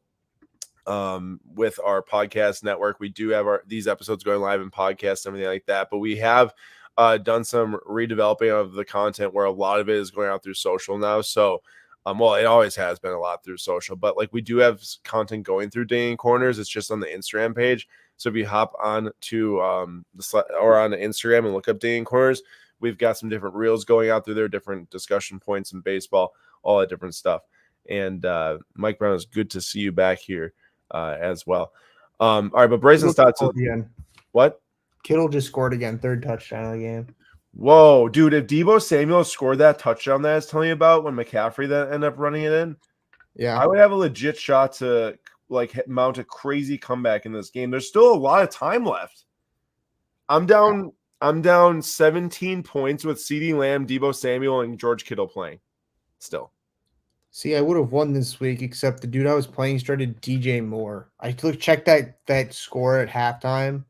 with our podcast network. We do have these episodes going live in podcasts and everything like that, but we have done some redeveloping of the content where a lot of it is going out through social now. So, well, it always has been a lot through social, but like we do have content going through Dinging Corners. It's just on the Instagram page. So if you hop on to on Instagram and look up Dinging Corners, we've got some different reels going out through there, different discussion points in baseball, all that different stuff. And Mike Brown, it's good to see you back here as well. All right, but Brayson's thoughts. What? Kittle just scored again, 3rd touchdown of the game. Whoa, dude, if Deebo Samuel scored that touchdown that I was telling you about when McCaffrey then ended up running it in, yeah, I would have a legit shot to like mount a crazy comeback in this game. There's still a lot of time left. I'm down 17 points with CeeDee Lamb, Deebo Samuel, and George Kittle playing still. See, I would have won this week, except the dude I was playing started DJ Moore. I checked that score at halftime,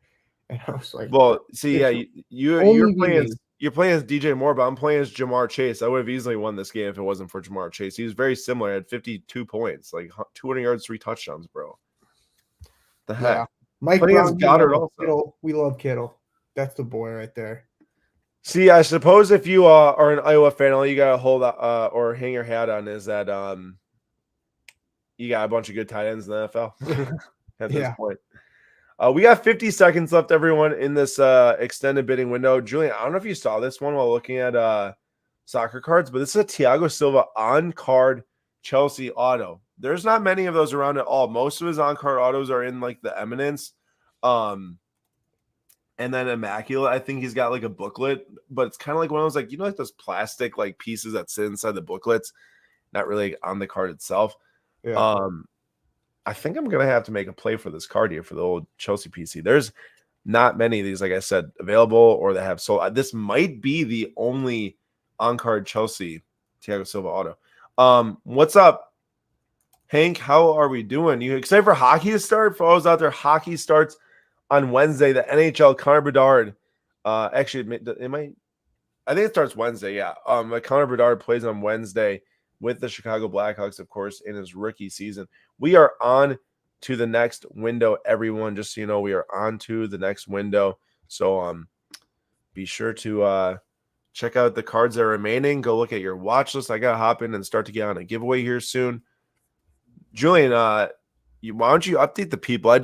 and I was like, well, see, yeah, you're playing as DJ Moore, but I'm playing as Jamar Chase. I would have easily won this game if it wasn't for Jamar Chase. He was very similar. He had 52 points, like 200 yards, 3 touchdowns, bro. The heck? Yeah. Mike Brown, Goddard also. Kittle. We love Kittle. That's the boy right there. See, I suppose if you are an Iowa fan, all you gotta hold or hang your hat on is that you got a bunch of good tight ends in the NFL at this point. We got 50 seconds left, everyone, in this extended bidding window. Julian, I don't know if you saw this one while looking at soccer cards, but this is a Thiago Silva on-card Chelsea auto. There's not many of those around at all. Most of his on-card autos are in like the Eminence. And then Immaculate, I think he's got like a booklet, but it's kind of like one of those, like, you know, like those plastic like pieces that sit inside the booklets, not really on the card itself. Yeah. I think I'm going to have to make a play for this card here for the old Chelsea PC. There's not many of these, like I said, available or that have sold. This might be the only on-card Chelsea Thiago Silva auto. What's up, Hank? How are we doing? You excited for hockey to start? For those out there, hockey starts on Wednesday. The NHL, Connor Bedard. Actually, it might. I think it starts Wednesday. Yeah. Connor Bedard plays on Wednesday with the Chicago Blackhawks, of course, in his rookie season. We are on to the next window, everyone. Just so you know, we are on to the next window. So be sure to check out the cards that are remaining. Go look at your watch list. I got to hop in and start to get on a giveaway here soon. Julian, why don't you update the people? I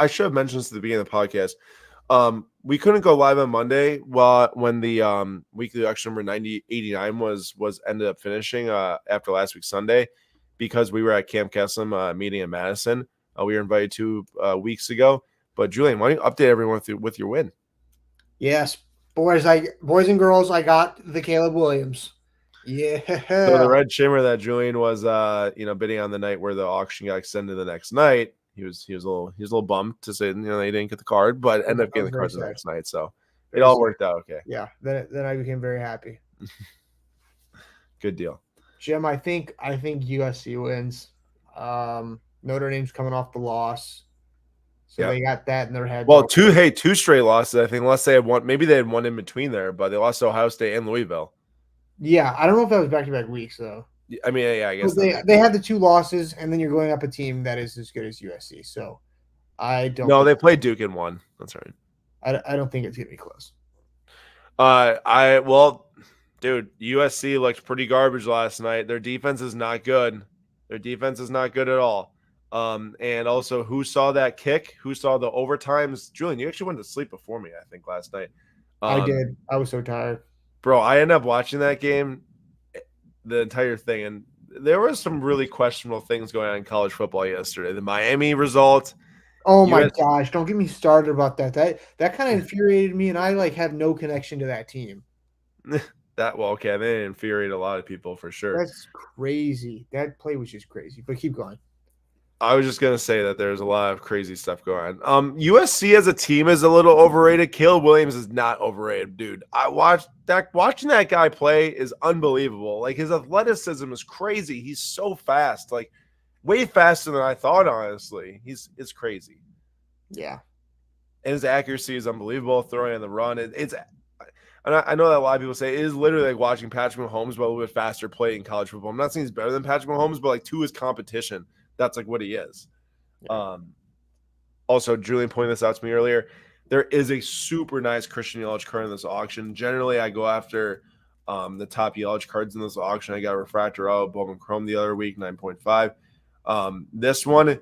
should have mentioned this at the beginning of the podcast. We couldn't go live on Monday when the weekly auction number 9089 was ended up finishing after last week Sunday, because we were at Camp Kesselm meeting in Madison. We were invited 2 weeks ago. But Julian, why don't you update everyone with your win? Yes, boys and girls, I got the Caleb Williams. Yeah. So the red shimmer that Julian was bidding on the night where the auction got extended the next night, he was a little bummed to say they didn't get the card, but ended up getting the cards the next night. So it all worked out okay. Yeah. Then I became very happy. Good deal. Jim, I think USC wins. Notre Dame's coming off the loss. So they got that in their head. Well, two straight losses, I think, unless they had one. Maybe they had one in between there, but they lost to Ohio State and Louisville. Yeah, I don't know if that was back-to-back weeks, though. I mean, yeah, I guess they had the 2 losses, and then you're going up a team that is as good as USC. So I don't. No, they played Duke and won. That's right. I don't think it's gonna be close. Dude, USC looked pretty garbage last night. Their defense is not good. Their defense is not good at all. And also, who saw that kick? Who saw the overtimes? Julian, you actually went to sleep before me, I think, last night. I did. I was so tired. Bro, I ended up watching that game, the entire thing, and there were some really questionable things going on in college football yesterday. The Miami result. Oh my gosh! Don't get me started about that. That kind of infuriated me, and I have no connection to that team. They infuriate a lot of people for sure. That's crazy. That play was just crazy. But keep going. I was just gonna say that there's a lot of crazy stuff going on. USC as a team is a little overrated. Caleb Williams is not overrated, dude. Watching that guy play is unbelievable. Like, his athleticism is crazy. He's so fast, like way faster than I thought. Honestly, it's crazy. Yeah, and his accuracy is unbelievable. Throwing on the run, I know that a lot of people say it is literally like watching Patrick Mahomes, but a little bit faster play in college football. I'm not saying he's better than Patrick Mahomes, but like to his competition. That's like what he is. Also, Julian pointed this out to me earlier. There is a super nice Christian Yelich card in this auction. Generally, I go after the top Yelich cards in this auction. I got Refractor Auto, Bowman Chrome the other week, 9.5. This one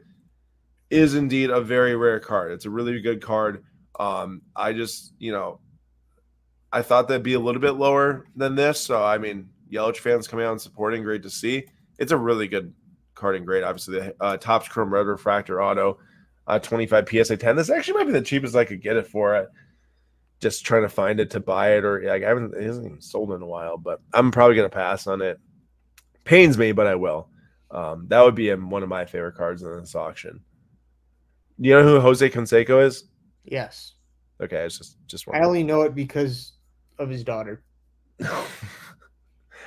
is indeed a very rare card. It's a really good card. I just, I thought that'd be a little bit lower than this. So, I mean, Yelich fans coming out and supporting, great to see. It's a really good card and grade. Obviously, the Topps Chrome Red Refractor Auto, 25 PSA 10. This actually might be the cheapest I could get it for. Just trying to find it to buy it, or it hasn't even sold in a while, but I'm probably going to pass on it. Pains me, but I will. That would be one of my favorite cards in this auction. Do you know who Jose Canseco is? Yes. Okay, it's just I only know it because of his daughter.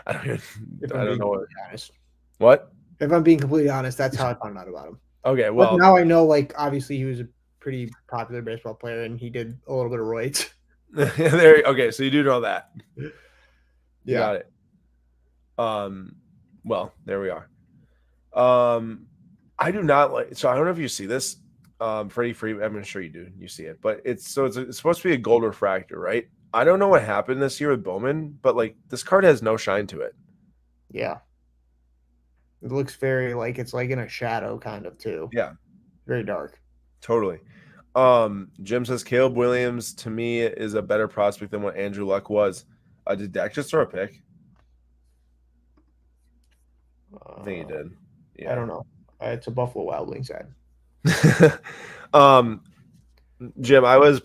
I don't know honest. What? If I'm being completely honest, that's how I found out about him. Okay, well, but now I know, like, obviously he was a pretty popular baseball player and he did a little bit of roids. Okay, so you do know that. You got it. Well, there we are. I do not like. So I don't know if you see this. Freddie Freeman. I'm sure you do. You see it, but it's supposed to be a gold refractor, right? I don't know what happened this year with Bowman, but like this card has no shine to it. Yeah. It looks very like it's like in a shadow kind of too. Yeah. Very dark. Totally. Jim says Caleb Williams to me is a better prospect than what Andrew Luck was. Did Dak just throw a pick? I think he did. Yeah. I don't know. It's a Buffalo Wild Wings ad. Jim, I was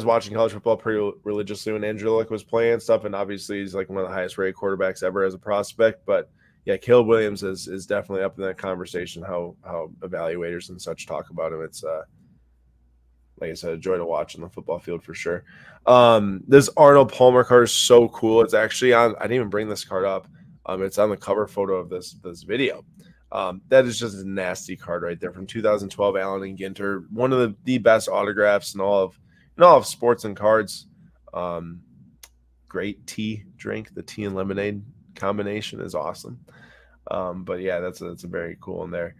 watching college football pretty religiously when Andrew Luck was playing and stuff, and obviously he's like one of the highest rated quarterbacks ever as a prospect. But yeah, Caleb Williams is definitely up in that conversation. How evaluators and such talk about him. It's like I said, a joy to watch on the football field for sure. This Arnold Palmer card is so cool. It's actually on. I didn't even bring this card up. It's on the cover photo of this video. That is just a nasty card right there from 2012. Allen and Ginter, one of the best autographs in all of sports and cards. Great tea drink. The tea and lemonade combination is awesome. But yeah, that's a very cool in there.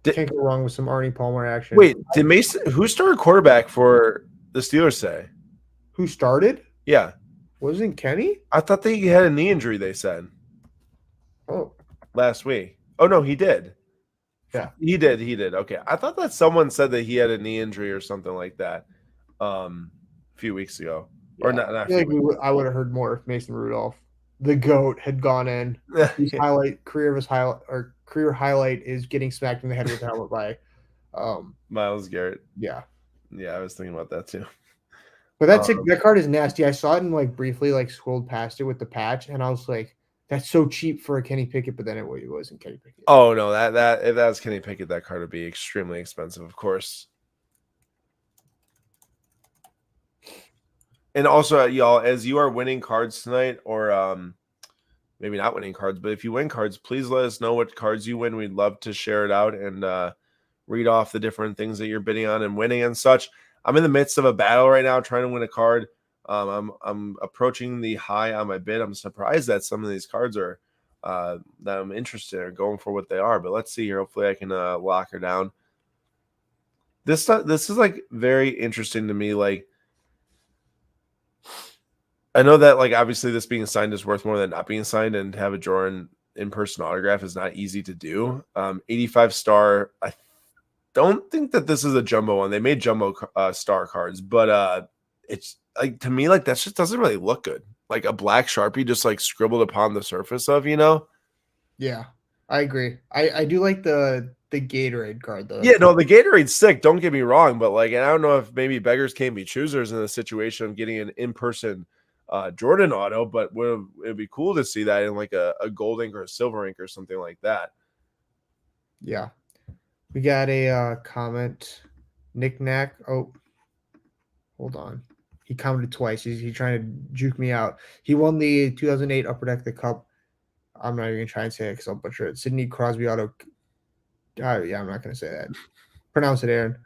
Can't go wrong with some Arnie Palmer action. Wait, did Mason? Who started quarterback for the Steelers? Say who started? Yeah, wasn't Kenny? I thought he had a knee injury. They said. Oh. Last week. Oh no, he did. Yeah, he did. Okay, I thought that someone said that he had a knee injury or something like that. A few weeks ago, yeah. or not. I feel like I would have heard more if Mason Rudolph, the GOAT, had gone in. His career highlight is getting smacked in the head with a helmet by Myles Garrett. Yeah, I was thinking about that too. But that card is nasty. I saw it and like briefly like scrolled past it with the patch, and I was like, that's so cheap for a Kenny Pickett, but then it wasn't Kenny Pickett. Oh no, that if that was Kenny Pickett, that card would be extremely expensive, of course. And also, y'all, as you are winning cards tonight, or maybe not winning cards, but if you win cards, please let us know what cards you win. We'd love to share it out and read off the different things that you're bidding on and winning and such. I'm in the midst of a battle right now, trying to win a card. I'm approaching the high on my bid. I'm surprised that some of these cards are that I'm interested in or going for what they are. But let's see here. Hopefully, I can lock her down. This is like very interesting to me. Like, I know that like obviously this being signed is worth more than not being signed, and to have a Jordan in-person autograph is not easy to do. 85 star. I don't think that this is a jumbo one. They made jumbo star cards, but it's like, to me, like that just doesn't really look good. Like a black Sharpie just like scribbled upon the surface of, Yeah, I agree. I do like the Gatorade card though. Yeah, no, the Gatorade's sick. Don't get me wrong, but like, and I don't know if maybe beggars can't be choosers in the situation of getting an in-person Jordan auto, but it'd be cool to see that in like a gold ink or a silver ink or something like that. Yeah, we got a comment. Knick-knack. Oh, hold on. He commented twice. He's trying to juke me out. He won the 2008 Upper Deck the Cup. I'm not even gonna try and say it because I'll butcher it. Sidney Crosby auto. Yeah, I'm not gonna say that. Pronounce it, Aaron.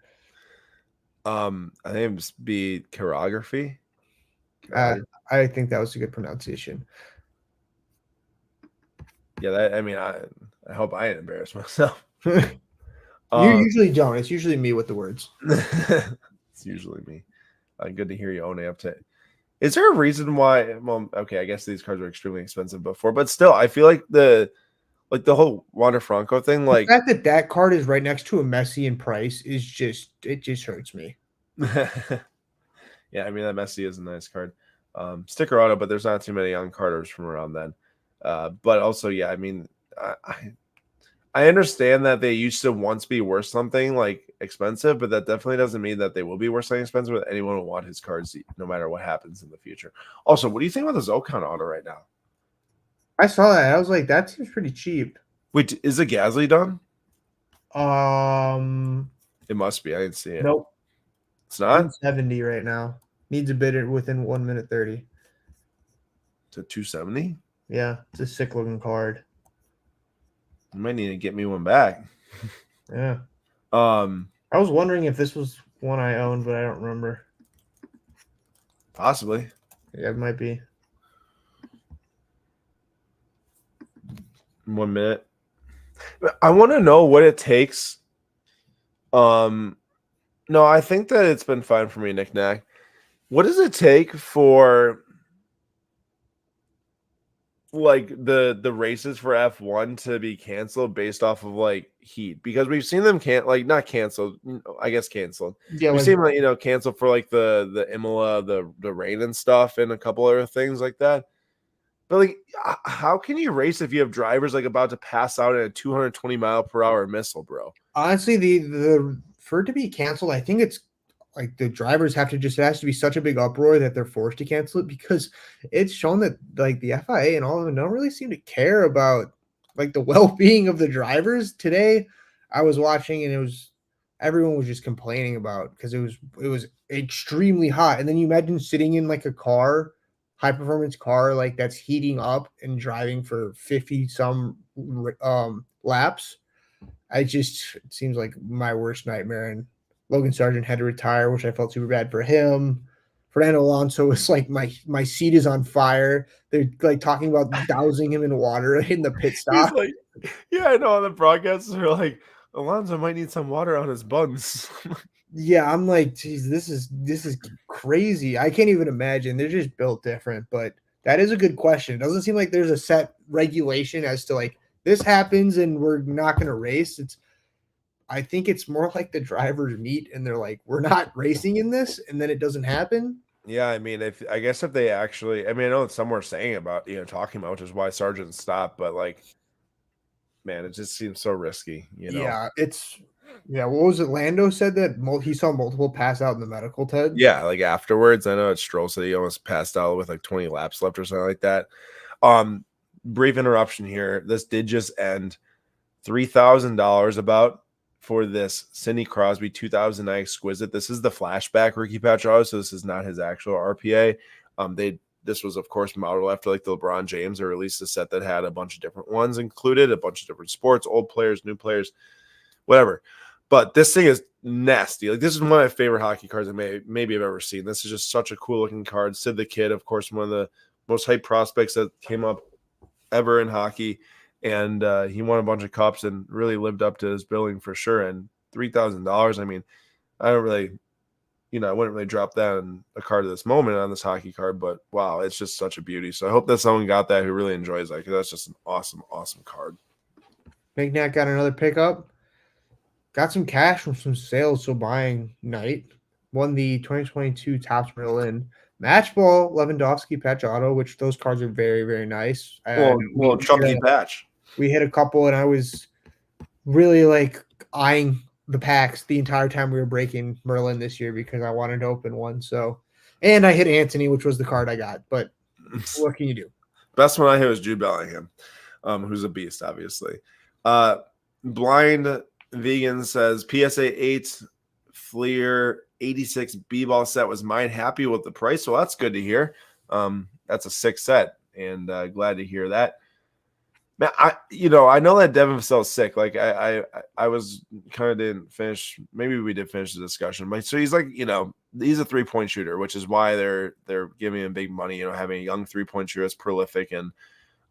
I think it must be chirography. I think that was a good pronunciation. Yeah, I hope I didn't embarrass myself. You usually don't. It's usually me with the words. It's usually me. Good to hear you own up to it. Is there a reason why? Well, okay, I guess these cards were extremely expensive before, but still, I feel like the whole Wander Franco thing, The like, fact that that card is right next to a Messi in price is it just hurts me. yeah, I mean that Messi is a nice card, sticker auto, but there's not too many young carders from around then. But also, yeah, I mean, I understand that they used to once be worth something like expensive, but that definitely doesn't mean that they will be worth something expensive. With anyone will want his cards no matter what happens in the future. Also, what do you think about the Zocon auto right now? I saw that. I was like, that seems pretty cheap. Wait, is the Gasly done? Um, It must be. I didn't see it. nope. It's not 170 right now. Needs a bid within 1 minute 30. to 270. Yeah, it's a sick looking card. You might need to get me one back. Yeah. Um, I was wondering if this was one I owned, but I don't remember. Possibly. Yeah, it might be. 1 minute. I want to know what it takes. No, I think that it's been fine for me, Nick Nack. What does it take for like the races for F1 to be canceled based off of like heat? Because we've seen them not canceled, I guess canceled. Yeah, We've like, seen like canceled for like the Imola, the rain and stuff, and a couple other things like that. But like, how can you race if you have drivers like about to pass out in a 220-mile-per-hour missile, bro? honestly, the for it to be canceled, I think it's like the drivers have to just, it has to be such a big uproar that they're forced to cancel it, because it's shown that like the FIA and all of them don't really seem to care about like the well-being of the drivers. Today I was watching and everyone was just complaining about, because it was extremely hot. And then you imagine sitting in like a car, high performance car, like that's heating up and driving for 50 some laps. It seems like my worst nightmare. And Logan Sargent had to retire, which I felt super bad for him. Fernando Alonso was like, my seat is on fire. They're like talking about dousing him in water in the pit He's stop. like, yeah, I know. On the broadcasts, they're like, Alonso might need some water on his buns. Yeah, I'm like, geez, this is crazy. I can't even imagine. They're just built different. But that is a good question. It doesn't seem like there's a set regulation as to like this happens and we're not going to race. I think it's more like the drivers meet and they're like, we're not racing in this, and then it doesn't happen. Yeah, I mean, I guess if they actually, I mean, I know some were saying about talking about, which is why Sargent stopped, but like, man, it just seems so risky, Yeah, what was it? Lando said that he saw multiple pass out in the medical, Ted. Yeah, like afterwards, I know it's Stroll said he almost passed out with like 20 laps left or something like that. Brief interruption here. This did just end. $3,000 about for this Sidney Crosby 2009 Exquisite. This is the flashback rookie patch auto, so this is not his actual RPA. This was, of course, modeled after like the LeBron James. They released a set that had a bunch of different ones included, a bunch of different sports, old players, new players, whatever. But this thing is nasty. Like, this is one of my favorite hockey cards I maybe I've ever seen. This is just such a cool looking card. Sid the Kid, of course, one of the most hyped prospects that came up ever in hockey. And he won a bunch of cups and really lived up to his billing for sure. And $3,000, I mean, I don't really, I wouldn't really drop that on a card at this moment on this hockey card, but wow, it's just such a beauty. So I hope that someone got that who really enjoys that, because that's just an awesome, awesome card. McNatt got another pickup. Got some cash from some sales, so buying night. Won the 2022 Topps Berlin Match Ball Lewandowski patch auto, which those cards are very, very nice. Well, chunky patch. We hit a couple, and I was really like eyeing the packs the entire time we were breaking Merlin this year, because I wanted to open one. So, and I hit Anthony, which was the card I got. But what can you do? Best one I hit was Jude Bellingham, who's a beast, obviously. Blind Vegan says PSA 8 Fleer 86 B-ball set was mine. Happy with the price. Well, that's good to hear. That's a sick set, and glad to hear that. Man, I know that Devin Vassell's sick. Like I was kind of didn't finish. Maybe we did finish the discussion, but so he's like, he's a 3-point shooter, which is why they're giving him big money. Having a young 3-point shooter that's prolific and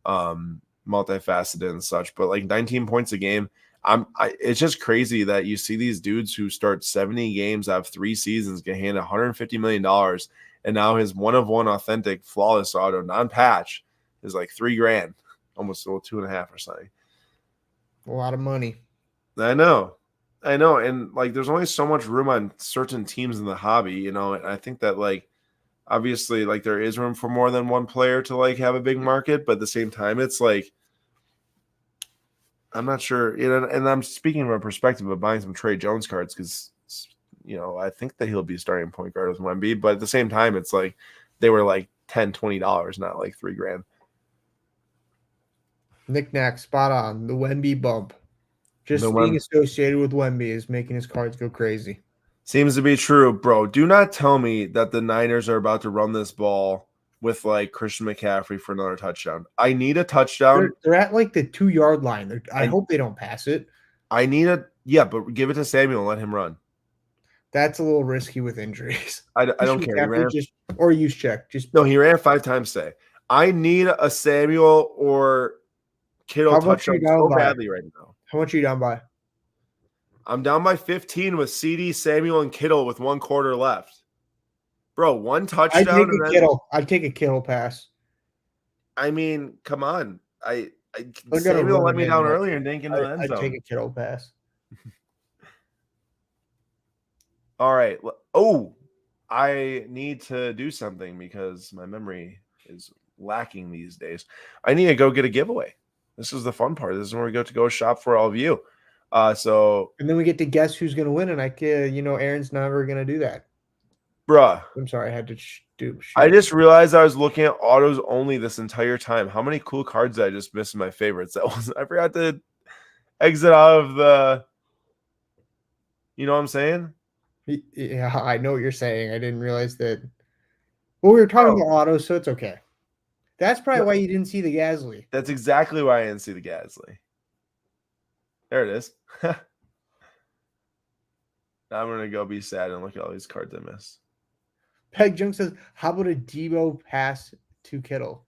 multifaceted and such. But like 19 points a game, It's just crazy that you see these dudes who start 70 games out of 3 seasons get handed $150 million, and now his one of one authentic flawless auto non-patch is like $3,000, almost 2.5 or something. A lot of money. I know, and like there's only so much room on certain teams in the hobby, and I think that like obviously like there is room for more than one player to like have a big market, but at the same time, it's like I'm not sure, and I'm speaking from a perspective of buying some Trey Jones cards because I think that he'll be starting point guard with Wemby, but at the same time, it's like they were like $10-$20, not like $3,000. Knick-knack, spot on. The Wemby bump. Just being associated with Wemby is making his cards go crazy. Seems to be true, bro. Do not tell me that the Niners are about to run this ball with like Christian McCaffrey for another touchdown. I need a touchdown. They're at like the 2-yard line. I hope they don't pass it. I need but give it to Samuel and let him run. That's a little risky with injuries. I don't care. Or use check. No, he ran 5 times today. I need a Samuel or Kittle touchdown so badly right now. How much are you down by? I'm down by 15 with CD, Samuel, and Kittle with 1 quarter left. Bro, 1 touchdown. I'd take a Kittle pass. I mean, come on. Samuel let me down earlier and didn't get into the end zone. I'd take a Kittle pass. All right. Oh, I need to do something because my memory is lacking these days. I need to go get a giveaway. This is the fun part. This is where we go shop for all of you. And then we get to guess who's going to win, and Aaron's never going to do that. Bruh. I'm sorry, I had to do. I just realized I was looking at autos only this entire time. How many cool cards did I just miss in my favorites? I forgot to exit out of the. You know what I'm saying? Yeah, I know what you're saying. I didn't realize that. Well, we were talking about autos, so it's okay. That's probably why you didn't see the Gasly. That's exactly why I didn't see the Gasly. There it is. Now I'm going to go be sad and look at all these cards I missed. Peg Junk says, how about a Debo pass to Kittle?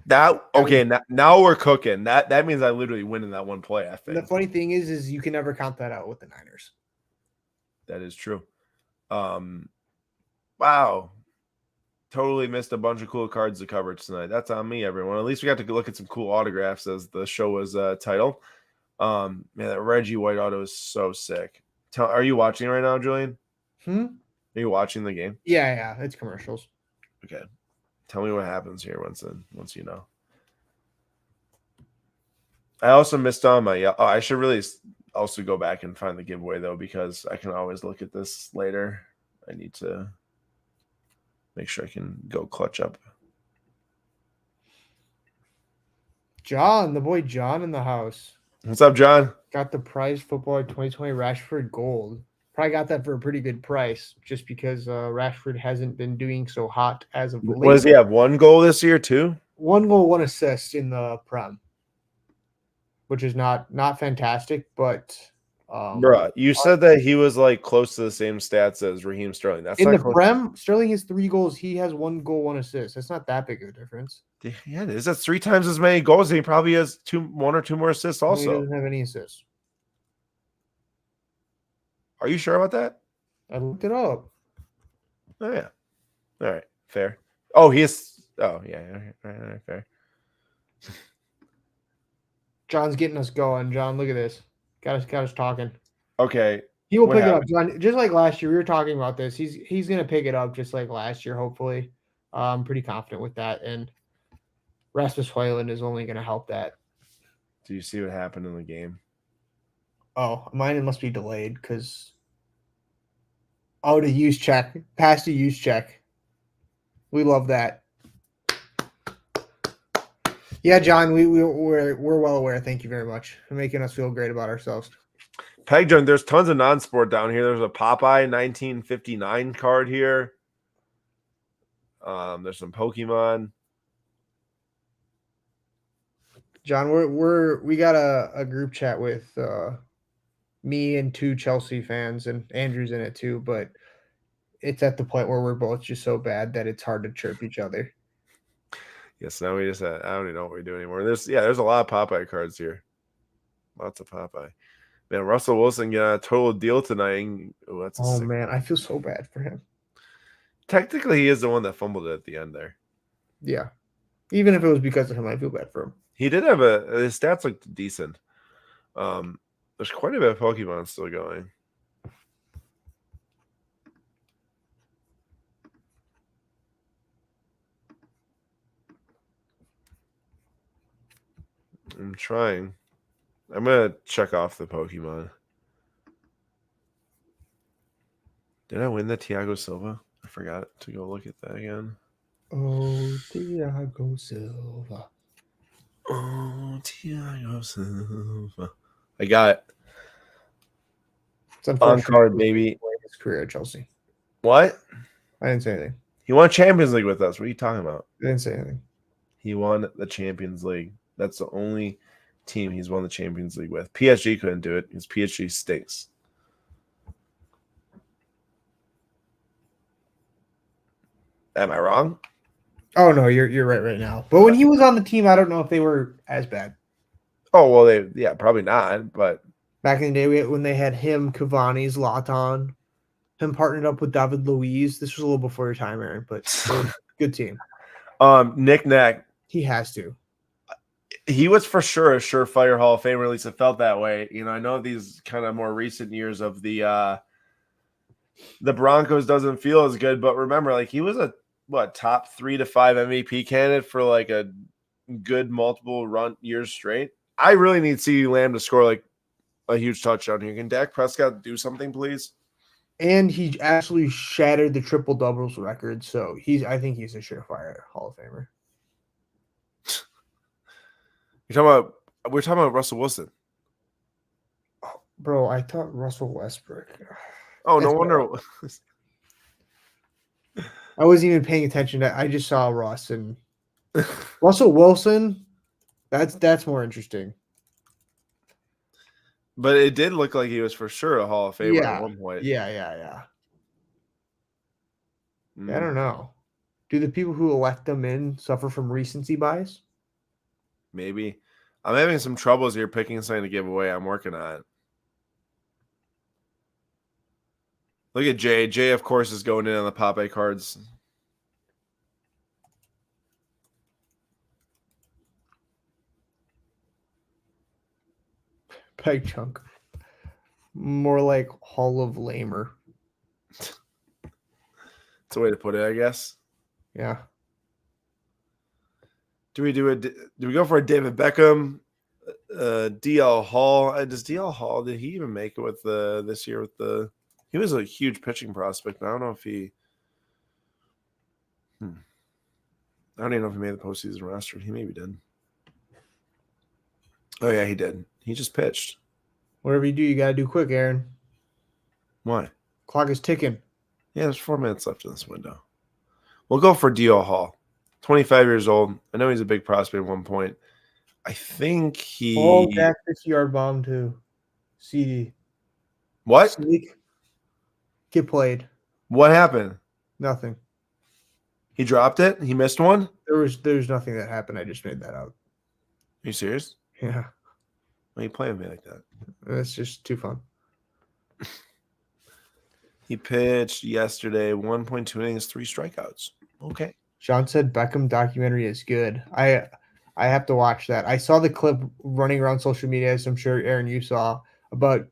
Now we're cooking. That means I literally win in that one play, I think. And the funny thing is you can never count that out with the Niners. That is true. Wow. Totally missed a bunch of cool cards to cover tonight. That's on me, everyone. At least we got to look at some cool autographs as the show was titled. Man, that Reggie White auto is so sick. Are you watching right now, Julian? Are you watching the game? Yeah, it's commercials. Okay. Tell me what happens here once you know. I also missed on my I should really also go back and find the giveaway though, because I can always look at this later. I need to make sure I can go clutch up. John, the boy John in the house. What's up, John? Got the Prize Footballer 2020 Rashford Gold. Probably got that for a pretty good price just because Rashford hasn't been doing so hot as of late. What does he have? 1 goal this year, too? 1 goal, 1 assist in the Prem, which is not fantastic, but bruh, you said that he was like close to the same stats as Raheem Sterling. That's in not the Prem. Sterling has 3 goals. He has 1 goal, 1 assist. That's not that big of a difference. Yeah, it is. That's 3 times as many goals. And he probably has 1 or 2 more assists. Also, he doesn't have any assists. Are you sure about that? I looked it up. Oh yeah. All right, fair. Oh, he is. Oh yeah, right, fair. John's getting us going. John, look at this. Got us talking. Okay. He will pick it up, John. Just like last year, we were talking about this. He's gonna pick it up just like last year, hopefully. I'm pretty confident with that. And Rasmus Højlund is only gonna help that. Do you see what happened in the game? Oh, mine must be delayed because to use check. Pass to use check. We love that. Yeah, John, we're well aware. Thank you very much for making us feel great about ourselves. Peg John, there's tons of non-sport down here. There's a Popeye 1959 card here. There's some Pokemon. John, we got a group chat with me and 2 Chelsea fans, and Andrew's in it too, but it's at the point where we're both just so bad that it's hard to chirp each other. Yes, now we just I don't even know what we do anymore. There's a lot of Popeye cards here. Lots of Popeye. Man, Russell Wilson got a total deal tonight. Oh, that's a sick. man, I feel so bad for him. Technically, he is the one that fumbled it at the end there. Yeah. Even if it was because of him, I feel bad for him. He did have his stats looked decent. There's quite a bit of Pokemon still going. I'm trying. I'm gonna check off the Pokemon. Did I win the Thiago Silva? I forgot to go look at that again. Oh, Thiago Silva. Oh, Thiago Silva. I got it. It's unfortunate. On card, baby. His career at Chelsea. What? I didn't say anything. He won Champions League with us. What are you talking about? I didn't say anything. He won the Champions League. That's the only team he's won the Champions League with. PSG couldn't do it because PSG stinks. Am I wrong? Oh no, you're right now. But when he was on the team, I don't know if they were as bad. Oh well, probably not. But back in the day, when they had him, Cavani, Zlatan, him partnered up with David Luiz. This was a little before your time, Aaron, but good team. Nick Nack, he has to. He was for sure a surefire Hall of Famer. At least it felt that way. You know, I know these kind of more recent years of the Broncos doesn't feel as good, but remember, like he was a top 3 to 5 MVP candidate for like a good multiple run years straight. I really need CeeDee Lamb to score like a huge touchdown here. Can Dak Prescott do something, please? And he actually shattered the triple doubles record, so I think he's a surefire Hall of Famer. We're talking about Russell Wilson. Oh, bro, I thought Russell Westbrook. Oh, no wonder. I wasn't even paying attention. I just saw Russ and Russell Wilson. That's more interesting. But it did look like he was for sure a Hall of Famer at one point. Yeah. I don't know. Do the people who elect them in suffer from recency bias? Maybe. I'm having some troubles here picking something to give away. I'm working on it. Look at Jay. Jay, of course, is going in on the Popeye cards. Peg chunk. More like Hall of Lamer. That's a way to put it, I guess. Yeah. Do we go for a David Beckham? DL Hall. Does DL Hall, did he even make it with this year with the he was a huge pitching prospect, but I don't know if he I don't even know if he made the postseason roster. He maybe did. Oh yeah, he did. He just pitched. Whatever you do, you gotta do quick, Aaron. Why? Clock is ticking. Yeah, there's 4 minutes left in this window. We'll go for DL Hall. 25 years old. I know he's a big prospect at one point. I think he. Oh, Dak 50-yard bomb to CD. What? Sneak. Get played. What happened? Nothing. He dropped it? He missed one? There's nothing that happened. I just made that up. Are you serious? Yeah. Why are you playing with me like that? It's just too fun. He pitched yesterday, 1.2 innings, 3 strikeouts. Okay. Sean said Beckham documentary is good. I have to watch that. I saw the clip running around social media, as I'm sure Aaron you saw, about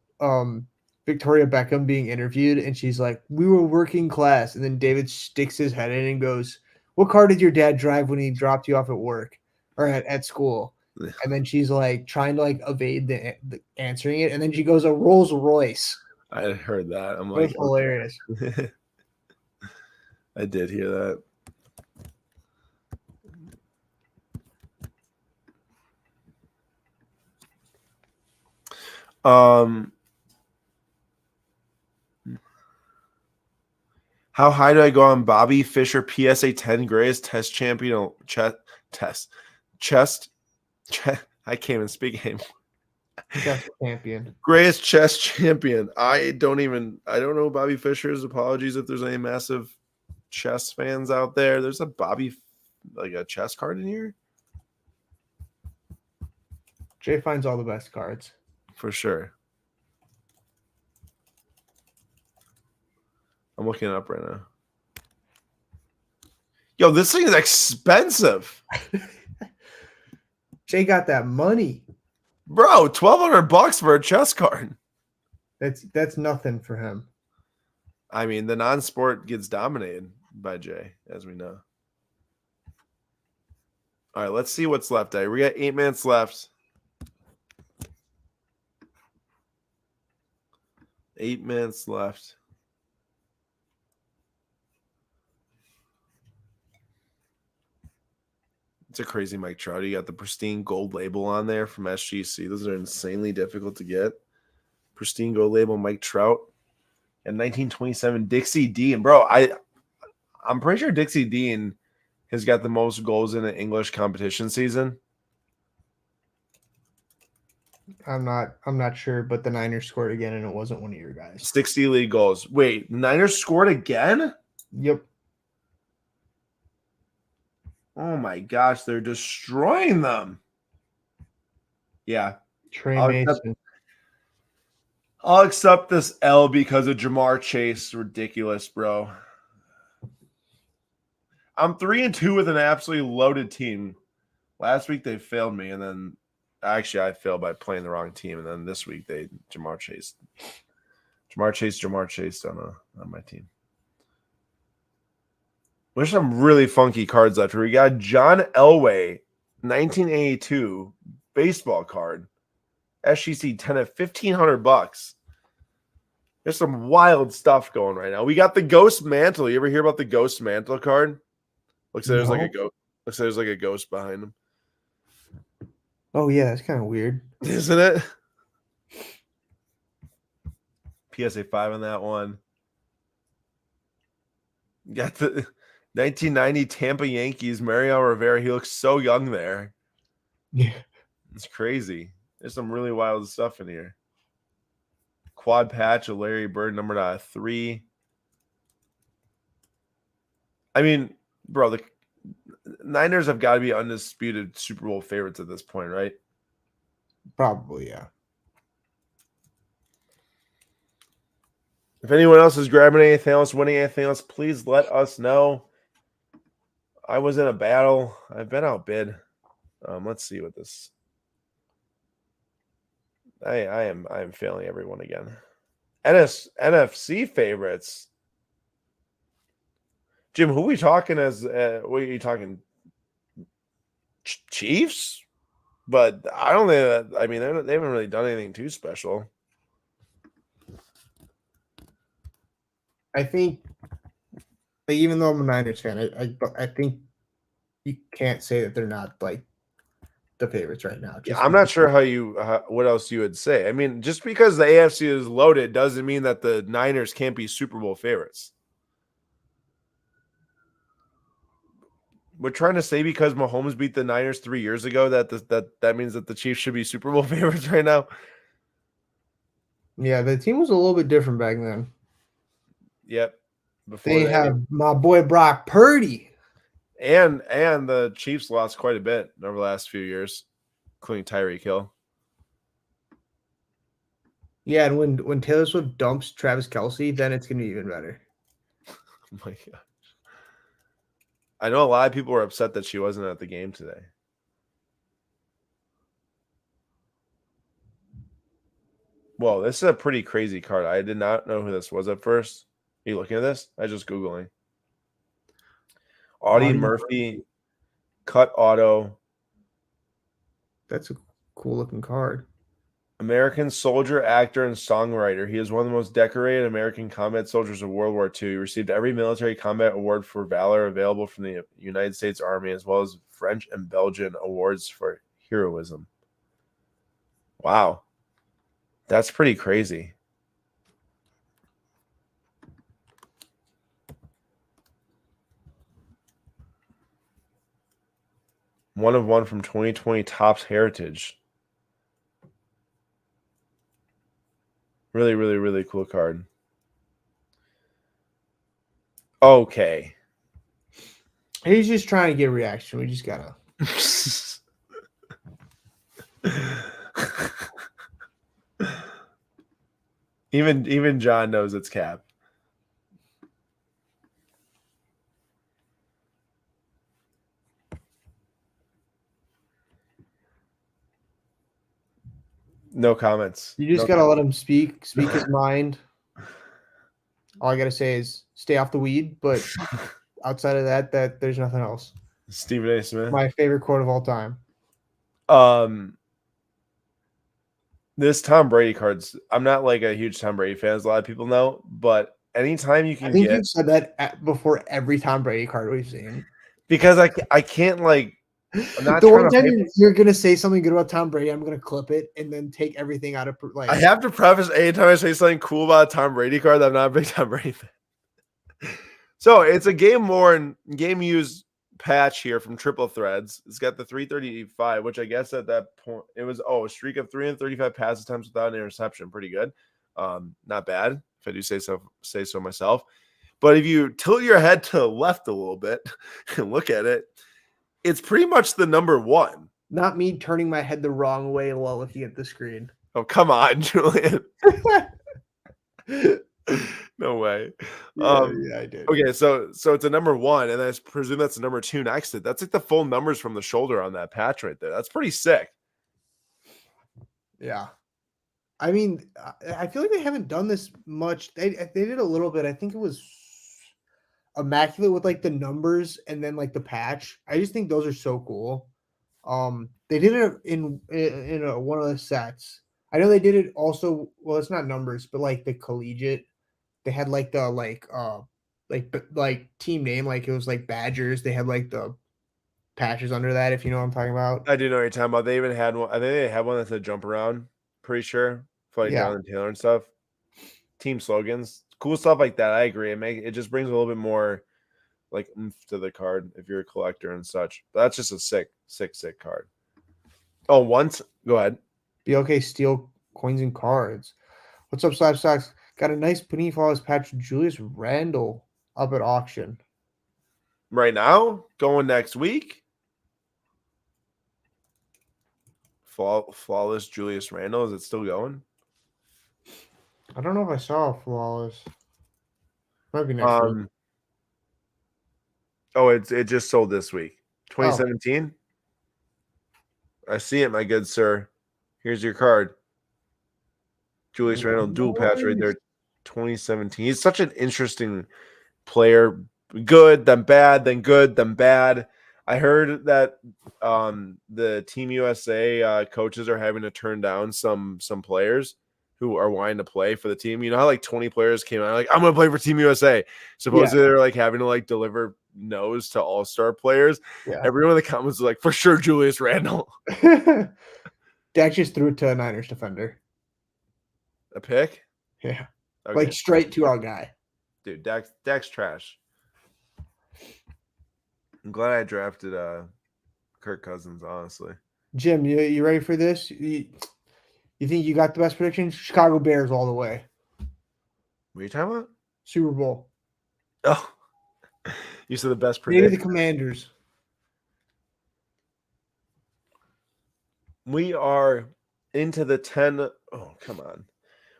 Victoria Beckham being interviewed, and she's like, "We were working class," and then David sticks his head in and goes, "What car did your dad drive when he dropped you off at work or at school?" And then she's like trying to like evade the answering it, and then she goes, "A Rolls Royce." I heard that. I'm That was like, hilarious. okay. I did hear that. How high do I go on Bobby Fischer PSA 10 greatest test champion I can't even speak anymore. Chess champion. Greatest chess champion. I don't know Bobby Fischer's. Apologies if there's any massive chess fans out there. There's a Bobby, like a chess card in here. Jay finds all the best cards. For sure. I'm looking it up right now. Yo, this thing is expensive. Jay got that money. Bro, $1,200 for a chess card. That's nothing for him. I mean, the non-sport gets dominated by Jay, as we know. All right, let's see what's left. We got 8 minutes left. 8 minutes left. It's a crazy Mike Trout. You got the pristine gold label on there from SGC. Those are insanely difficult to get. Pristine gold label Mike Trout. And 1927 Dixie Dean. Bro, I'm pretty sure Dixie Dean has got the most goals in an English competition season. I'm not sure, but the Niners scored again, and it wasn't one of your guys. 60 league goals. Wait, Niners scored again? Yep. Oh my gosh, they're destroying them. Yeah. Trey I'll Mason. I'll accept this L because of Jamar Chase. Ridiculous, bro. I'm 3-2 with an absolutely loaded team. Last week they failed me, and then actually I failed by playing the wrong team, and then this week Jamar Chase on my team. There's some really funky cards left here. We got John Elway, 1982 baseball card. SGC 10 at $1,500. There's some wild stuff going right now. We got the Ghost Mantle. You ever hear about the Ghost Mantle card? Looks like there's like a ghost. Looks like there's like a ghost behind him. Oh yeah, that's kind of weird, isn't it? PSA 5 on that one. Got the 1990 Tampa Yankees, Mario Rivera. He looks so young there. Yeah. It's crazy. There's some really wild stuff in here. Quad patch of Larry Bird, number 3. I mean, bro, the Niners have got to be undisputed Super Bowl favorites at this point, right? Probably, yeah. If anyone else is grabbing anything else, winning anything else, please let us know. I was in a battle. I've been outbid. Let's see what this. I am failing everyone again. NFC favorites. Jim, who are we talking as? What are you talking? Chiefs? But I don't think that. I mean, they haven't really done anything too special. I think, like, even though I'm a Niners fan, I think you can't say that they're not like the favorites right now. Yeah, I'm not sure what else you would say. I mean, just because the AFC is loaded doesn't mean that the Niners can't be Super Bowl favorites. We're trying to say because Mahomes beat the Niners 3 years ago that means that the Chiefs should be Super Bowl favorites right now. Yeah, the team was a little bit different back then. Yep. They have my boy Brock Purdy. And the Chiefs lost quite a bit over the last few years, including Tyreek Hill. Yeah, and when Taylor Swift dumps Travis Kelce, then it's gonna be even better. Oh my God. I know a lot of people were upset that she wasn't at the game today. Well, this is a pretty crazy card. I did not know who this was at first. Are you looking at this? I was just Googling. Audie Murphy, cut auto. That's a cool looking card. American soldier, actor, and songwriter. He is one of the most decorated American combat soldiers of World War II. He received every military combat award for valor available from the United States Army, as well as French and Belgian awards for heroism. Wow. That's pretty crazy. One of one from 2020 Topps Heritage. Really, really, really cool card. Okay. He's just trying to get a reaction. We just gotta. Even John knows it's cap. No comments. You just No gotta let comments. him speak his mind. All I gotta say is stay off the weed, but outside of that there's nothing else. Stephen A. Smith. My favorite quote of all time. This Tom Brady cards. I'm not like a huge Tom Brady fan, as a lot of people know, but anytime you I can think get, you've said that before every Tom Brady card we've seen. because I can't like, I'm not The trying one to time hype. you're gonna say something good about Tom Brady, I'm gonna clip it and then take everything out of I like. have to preface anytime I say something cool about a Tom Brady card that I'm not a big Tom Brady fan. So it's a game worn, game used patch here from Triple Threads. It's got the 335, which I guess at that point it was a streak of 335 pass attempts without an interception. Pretty good. Not bad, if I do say so myself. But if you tilt your head to the left a little bit and look at it, it's pretty much the number one. Not me turning my head the wrong way while looking at the screen. Oh, come on, Julian. No way. Yeah, I did. Okay, so it's a number one, and I presume that's the number two next to it. That's like the full numbers from the shoulder on that patch right there. That's pretty sick. Yeah. I mean, I feel like they haven't done this much. They did a little bit. I think it was immaculate with like the numbers and then like the patch. I just think those are so cool. They did it in one of the sets. I know they did it also. Well, it's not numbers, but like the collegiate, they had like the like team name, like it was like Badgers. They had like the patches under that, if you know what I'm talking about. I do know what you're talking about. They even had one. I think they had one that said "jump around." Pretty sure for like Yeah. Jonathan Taylor and stuff. Team slogans, cool stuff like that. I agree. It just brings a little bit more like oomph to the card if you're a collector and such. But that's just a sick card. Oh, once go ahead. BLK Steel Coins and Cards. What's up, Slab Stocks? Got a nice Panini Flawless patch Julius Randle up at auction. Right now, going next week. Flawless Julius Randle. Is it still going? I don't know if I saw Flawless. Might be next week. Oh, it just sold this week. 2017. I see it, my good sir. Here's your card. Julius Randle dual patch right there. 2017. He's such an interesting player. Good, then bad, then good, then bad. I heard that the Team USA coaches are having to turn down some players who are wanting to play for the team. You know how like 20 players came out like, I'm gonna play for Team USA. Supposedly they're like having to like deliver no's to all-star players. Yeah. Everyone in the comments was like, for sure, Julius Randle. Dak just threw it to a Niners defender. A pick? Yeah. Okay. Like straight to our guy. Dude, Dak's trash. I'm glad I drafted Kirk Cousins, honestly. Jim, you ready for this? You think you got the best prediction? Chicago Bears all the way. What are you talking about? Super Bowl. Oh, you said the best prediction. Maybe the Commanders. We are into the 10. Oh, come on.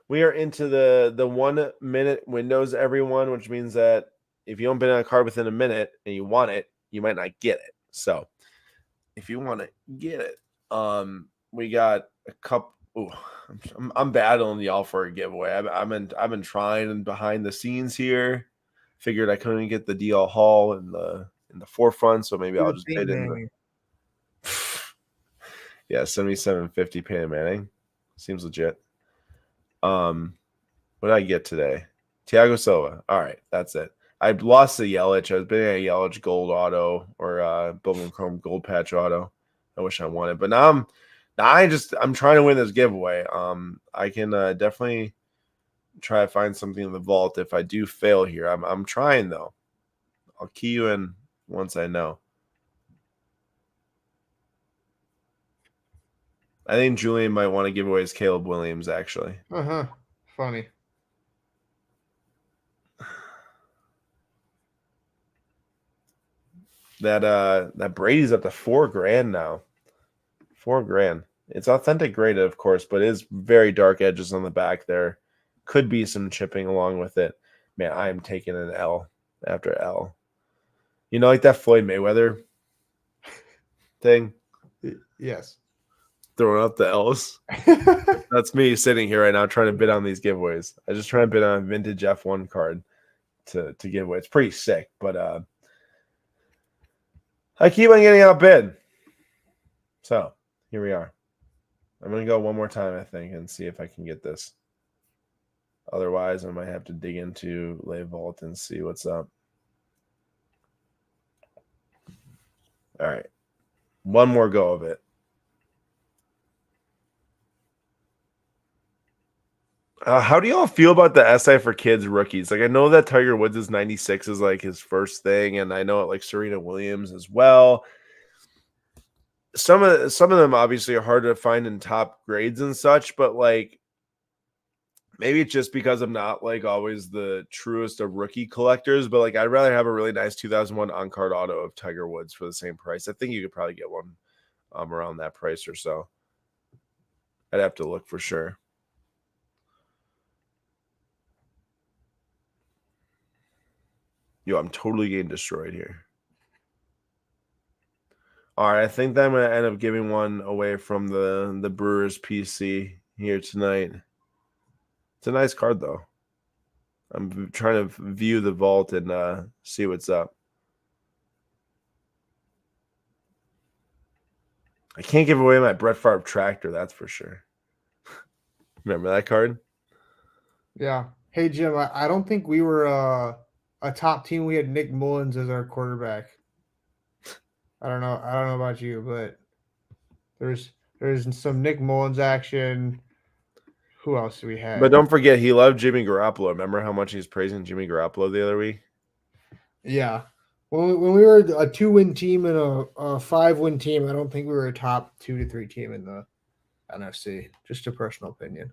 We are into the 1 minute windows, everyone, which means that if you don't bid on a card within a minute and you want it, you might not get it. So if you want to get it, we got a couple. I'm battling y'all for a giveaway. I've been trying behind the scenes here. Figured I couldn't get the DL Hall in the forefront, so maybe I'll just bid in the. Yeah, 77.50 Peyton Manning seems legit. What did I get today? Thiago Silva. All right, that's it. I lost the Yelich. I was bidding a Yelich gold auto or Bowman Chrome gold patch auto. I wish I wanted, but now I'm trying to win this giveaway. I can definitely try to find something in the vault if I do fail here. I'm trying though. I'll key you in once I know. I think Julian might want to give away his Caleb Williams actually. Funny. That Brady's up to $4,000 now. $4,000. It's authentic graded, of course, but it is very dark edges on the back there. Could be some chipping along with it. Man, I am taking an L after L. Like that Floyd Mayweather thing? Yes. throwing up the L's. That's me sitting here right now trying to bid on these giveaways. I just try to bid on a vintage F1 card to give away. It's pretty sick, but I keep on getting outbid. So here we are. I'm gonna go one more time, I think, and see if I can get this. Otherwise, I might have to dig into Lay Vault and see what's up. All right. One more go of it. How do y'all feel about the SI for kids rookies? Like, I know that Tiger Woods' 96 is like his first thing, and I know it like Serena Williams as well. Some of them obviously are hard to find in top grades and such, but like maybe it's just because I'm not like always the truest of rookie collectors, but like I'd rather have a really nice 2001 on-card auto of Tiger Woods for the same price. I think you could probably get one around that price or so. I'd have to look for sure. Yo, I'm totally getting destroyed here. All right, I think that I'm going to end up giving one away from the Brewers PC here tonight. It's a nice card, though. I'm trying to view the vault and see what's up. I can't give away my Brett Favre tractor, that's for sure. Remember that card? Yeah. Hey, Jim, I don't think we were a top team. We had Nick Mullins as our quarterback. I don't know about you, but there's some Nick Mullins action. Who else do we have? But don't forget, he loved Jimmy Garoppolo. Remember how much he was praising Jimmy Garoppolo the other week? Yeah. When we were a 2-win team and a 5-win team, I don't think we were a top 2 to 3 team in the NFC. Just a personal opinion.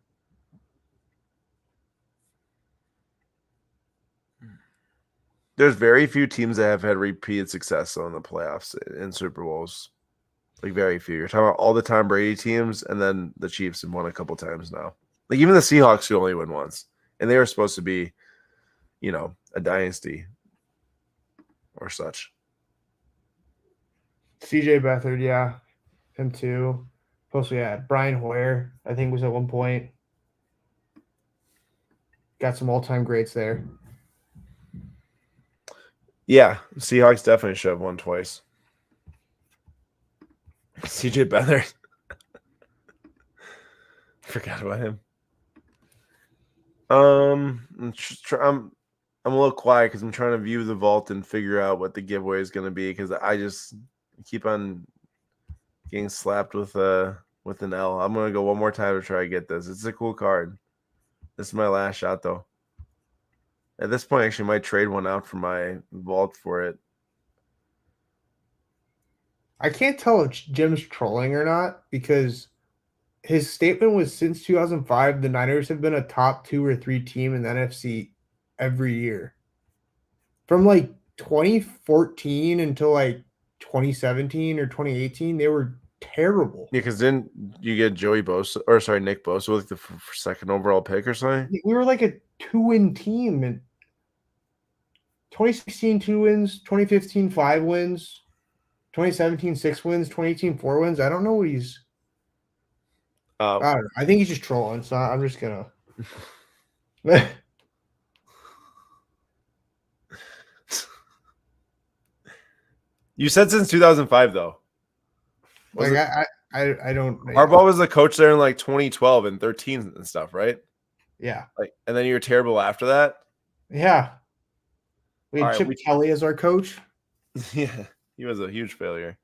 There's very few teams that have had repeated success in the playoffs in Super Bowls. Like very few. You're talking about all the Tom Brady teams, and then the Chiefs have won a couple times now. Like even the Seahawks could only win once, and they were supposed to be, a dynasty or such. CJ Beathard, yeah, him too. Plus, we had Brian Hoyer, I think was at one point. Got some all-time greats there. Yeah, Seahawks definitely should have won twice. CJ Beathard. Forgot about him. I'm a little quiet because I'm trying to view the vault and figure out what the giveaway is going to be because I just keep on getting slapped with an L. I'm going to go one more time to try to get this. It's a cool card. This is my last shot, though. At this point, I actually might trade one out for my vault for it. I can't tell if Jim's trolling or not because his statement was since 2005, the Niners have been a top 2 or 3 team in the NFC every year. From like 2014 until like 2017 or 2018, they were terrible. Yeah, because didn't you get Nick Bosa with the second overall pick or something? We were like a 2-win team in 2016, 2 wins, 2015, 5 wins, 2017, 6 wins, 2018, 4 wins. I don't know what he's. I don't know. I think he's just trolling. So I'm just gonna. You said since 2005 though. Like I don't. Harbaugh was the coach there in like 2012 and 13 and stuff, right? Yeah. Like, and then you're terrible after that. Yeah. We had All Chip Kelly as our coach. Yeah, he was a huge failure.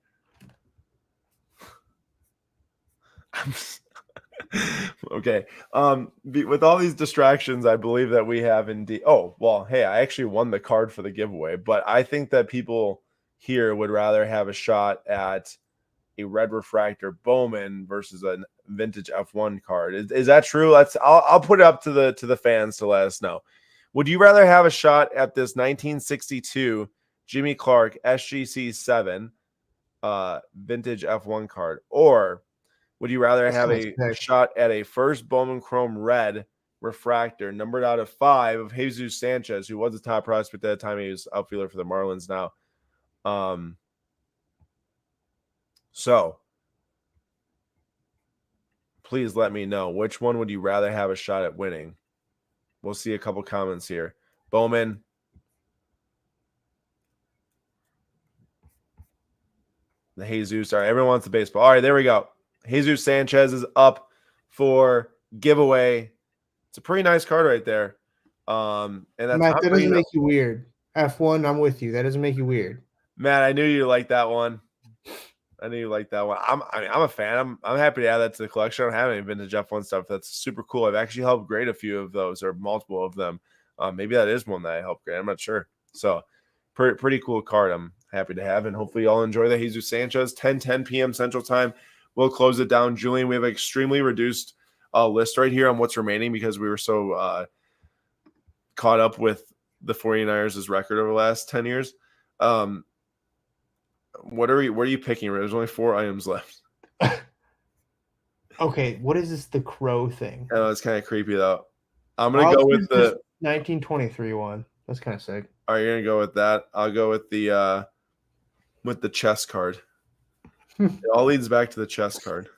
Okay. With all these distractions, I believe that we have indeed. Oh, well, hey, I actually won the card for the giveaway, but I think that people here would rather have a shot at a red refractor Bowman versus a vintage F1 card. Is that true? I'll put it up to the fans to let us know. Would you rather have a shot at this 1962 Jimmy Clark SGC 7 vintage F1 card, or would you rather have a shot at a first Bowman Chrome red refractor numbered out of 5 of Jesus Sanchez, who was the top prospect at the time? He was outfielder for the Marlins now. So please let me know. Which one would you rather have a shot at winning? We'll see a couple comments here. Bowman. The Jesus. All right, everyone wants the baseball. All right, there we go. Jesus Sanchez is up for giveaway. It's a pretty nice card right there. And that's Matt, that doesn't make you weird. F1, I'm with you. That doesn't make you weird. Matt, I knew you liked that one. I knew you liked that one. I'm a fan. I'm happy to add that to the collection. I don't have any vintage F1 stuff. That's super cool. I've actually helped grade a few of those or multiple of them. Maybe that is one that I helped grade. I'm not sure. So pretty cool card. I'm happy to have, and hopefully y'all enjoy the Jesus Sanchez. 10 p.m. Central Time. We'll close it down. Julian, we have an extremely reduced list right here on what's remaining because we were so caught up with the 49ers' record over the last 10 years. What are you picking? There's only 4 items left. Okay, what is this? The crow thing? I know it's kind of creepy though. I'm gonna go with the 1923 one. That's kind of sick. Are you gonna go with that? I'll go with the chess card. It all leads back to the chess card.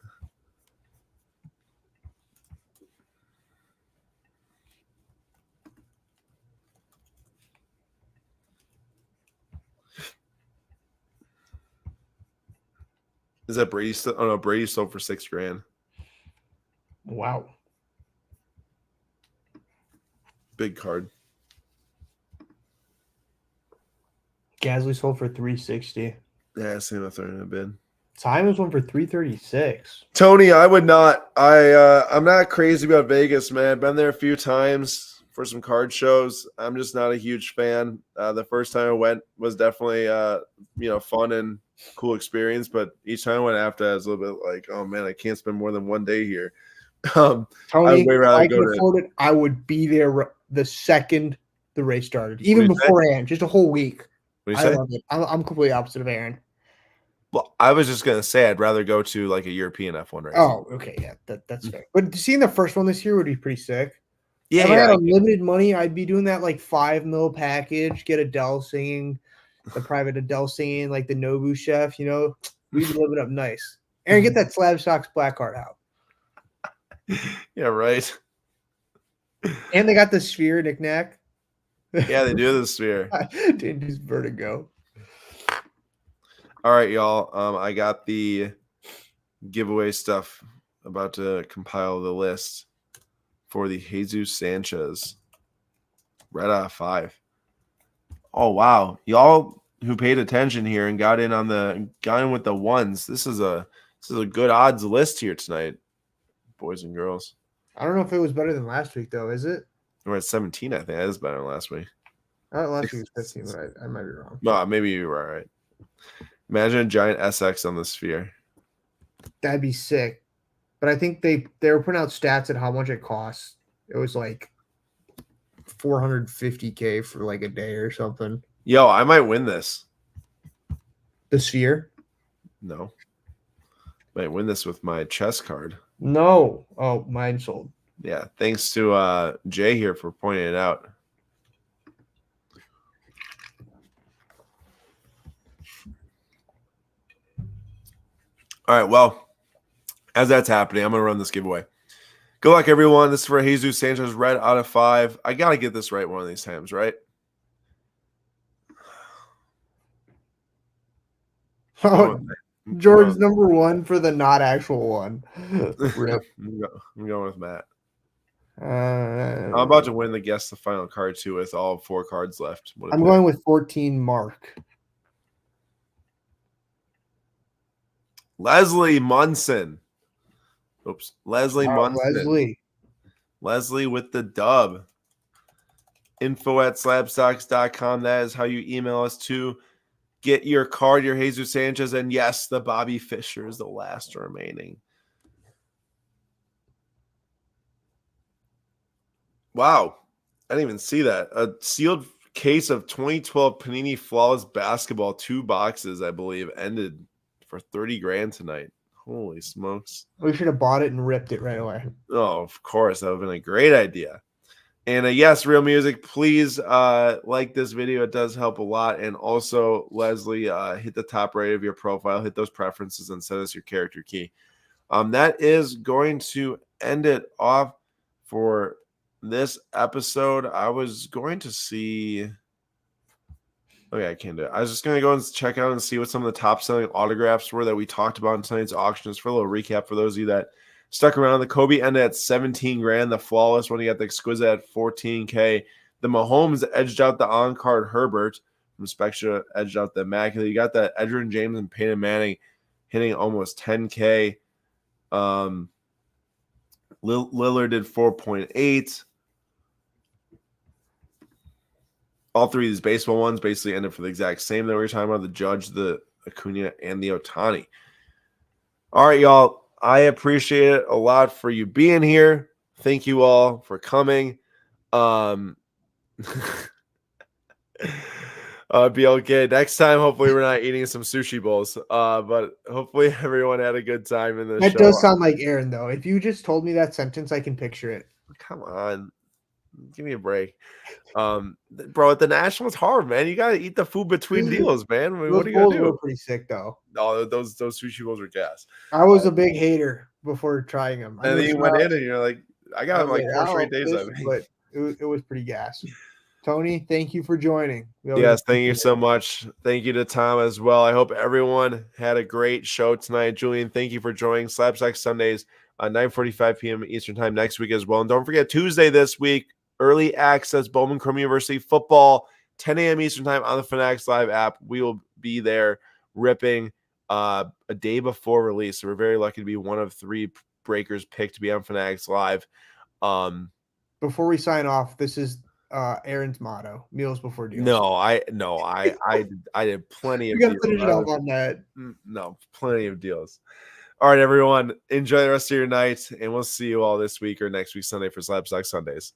Is that Brady still? Oh no, Brady sold for $6,000. Wow. Big card. Gasly sold for $360. Yeah, I seen that third in a bid. Simons went for $336. Tony, I would not. I'm not crazy about Vegas, man. Been there a few times for some card shows. I'm just not a huge fan. The first time I went was definitely fun and cool experience, but each time I went after, I was a little bit like, oh man, I can't spend more than one day here. Tony, I'd way rather I go can afford it. I would be there the second the race started, even beforehand, just a whole week. I love it. I'm completely opposite of Aaron. Well, I was just gonna say I'd rather go to like a European F1 race. Oh, okay, yeah, that's fair. But seeing the first one this year would be pretty sick. Yeah, if I had unlimited money, I'd be doing that like $5 mil package. Get Adele singing, the private Adele singing, like the Nobu chef. You know, we'd be living up nice. Aaron, get that Slab Socks black card out. Yeah, right. And they got the sphere knickknack. Yeah, they do the sphere. Didn't just vertigo. All right, y'all. I got the giveaway stuff. About to compile the list for the Jesus Sanchez. Red out of 5. Oh wow, y'all who paid attention here and got in with the ones. This is a good odds list here tonight, boys and girls. I don't know if it was better than last week though. Is it? We're at 17. I think that is better than last week. Last week was 15, but I might be wrong. No, maybe you were all right. Imagine a giant SX on the sphere. That'd be sick. But I think they were putting out stats at how much it costs. It was like $450K for like a day or something. Yo, I might win this. The sphere? No. Might win this with my chess card. No. Oh, mine sold. Yeah, thanks to Jay here for pointing it out. All right, well, as that's happening, I'm going to run this giveaway. Good luck, everyone. This is for Jesus Sanchez, red out of 5. I got to get this right one of these times, right? Oh, George's number 1 for the not actual one. Rip. I'm going with Matt. I'm about to win the guess the final card, too, with all 4 cards left. I'm going with 14 Mark. Leslie Munson. Oops. Leslie Munson. Leslie with the dub. info@slabstocks.com. That is how you email us to get your card, your Jesus Sanchez. And yes, the Bobby Fischer is the last remaining. Wow. I didn't even see that. A sealed case of 2012 Panini Flawless Basketball, 2 boxes, I believe, ended for $30,000 tonight. Holy smokes. We should have bought it and ripped it right away. Oh, of course. That would have been a great idea. And yes, Real Music, please like this video. It does help a lot. And also, Leslie, hit the top right of your profile, hit those preferences, and send us your character key. That is going to end it off for this episode. I was going to see. Okay, I can't do it. I was just going to go and check out and see what some of the top selling autographs were that we talked about in tonight's auctions. For a little recap for those of you that stuck around, the Kobe ended at 17 grand. The flawless one, you got the exquisite at 14K. The Mahomes edged out the on-card Herbert. From Spectra edged out the Immaculate. You got the Edgerrin James and Peyton Manning hitting almost 10K. Lillard did 4.8. All three of these baseball ones basically ended for the exact same that we were talking about: the Judge, the Acuna, and the Ohtani. All right, y'all. I appreciate it a lot for you being here. Thank you all for coming. Be okay. Next time, hopefully, we're not eating some sushi bowls. But hopefully, everyone had a good time in the show. That does sound like Aaron, though. If you just told me that sentence, I can picture it. Come on, give me a break. Bro, at the National, it's hard, man. You gotta eat the food between deals, man. I mean, what are you gonna do? Were pretty sick, though. No, those sushi bowls are gas. I was a big hater before trying them. And then you went in and you're like, I got them like 4 straight days. But it was pretty gas. Tony, thank you for joining. Yes, thank you so much. Thank you to Tom as well. I hope everyone had a great show tonight. Julian, thank you for joining Slapsack Sundays, 9:45 p.m. Eastern Time next week as well. And don't forget, Tuesday this week, early access Bowman Chrome University football, 10 a.m. Eastern Time on the Fanatics Live app. We will be there ripping a day before release. So we're very lucky to be one of 3 breakers picked to be on Fanatics Live. Before we sign off, this is Aaron's motto: meals before deals. I did plenty of deals. You gotta finish it off on that. No, plenty of deals. All right, everyone, enjoy the rest of your night, and we'll see you all this week or next week Sunday for Slapsack Sundays.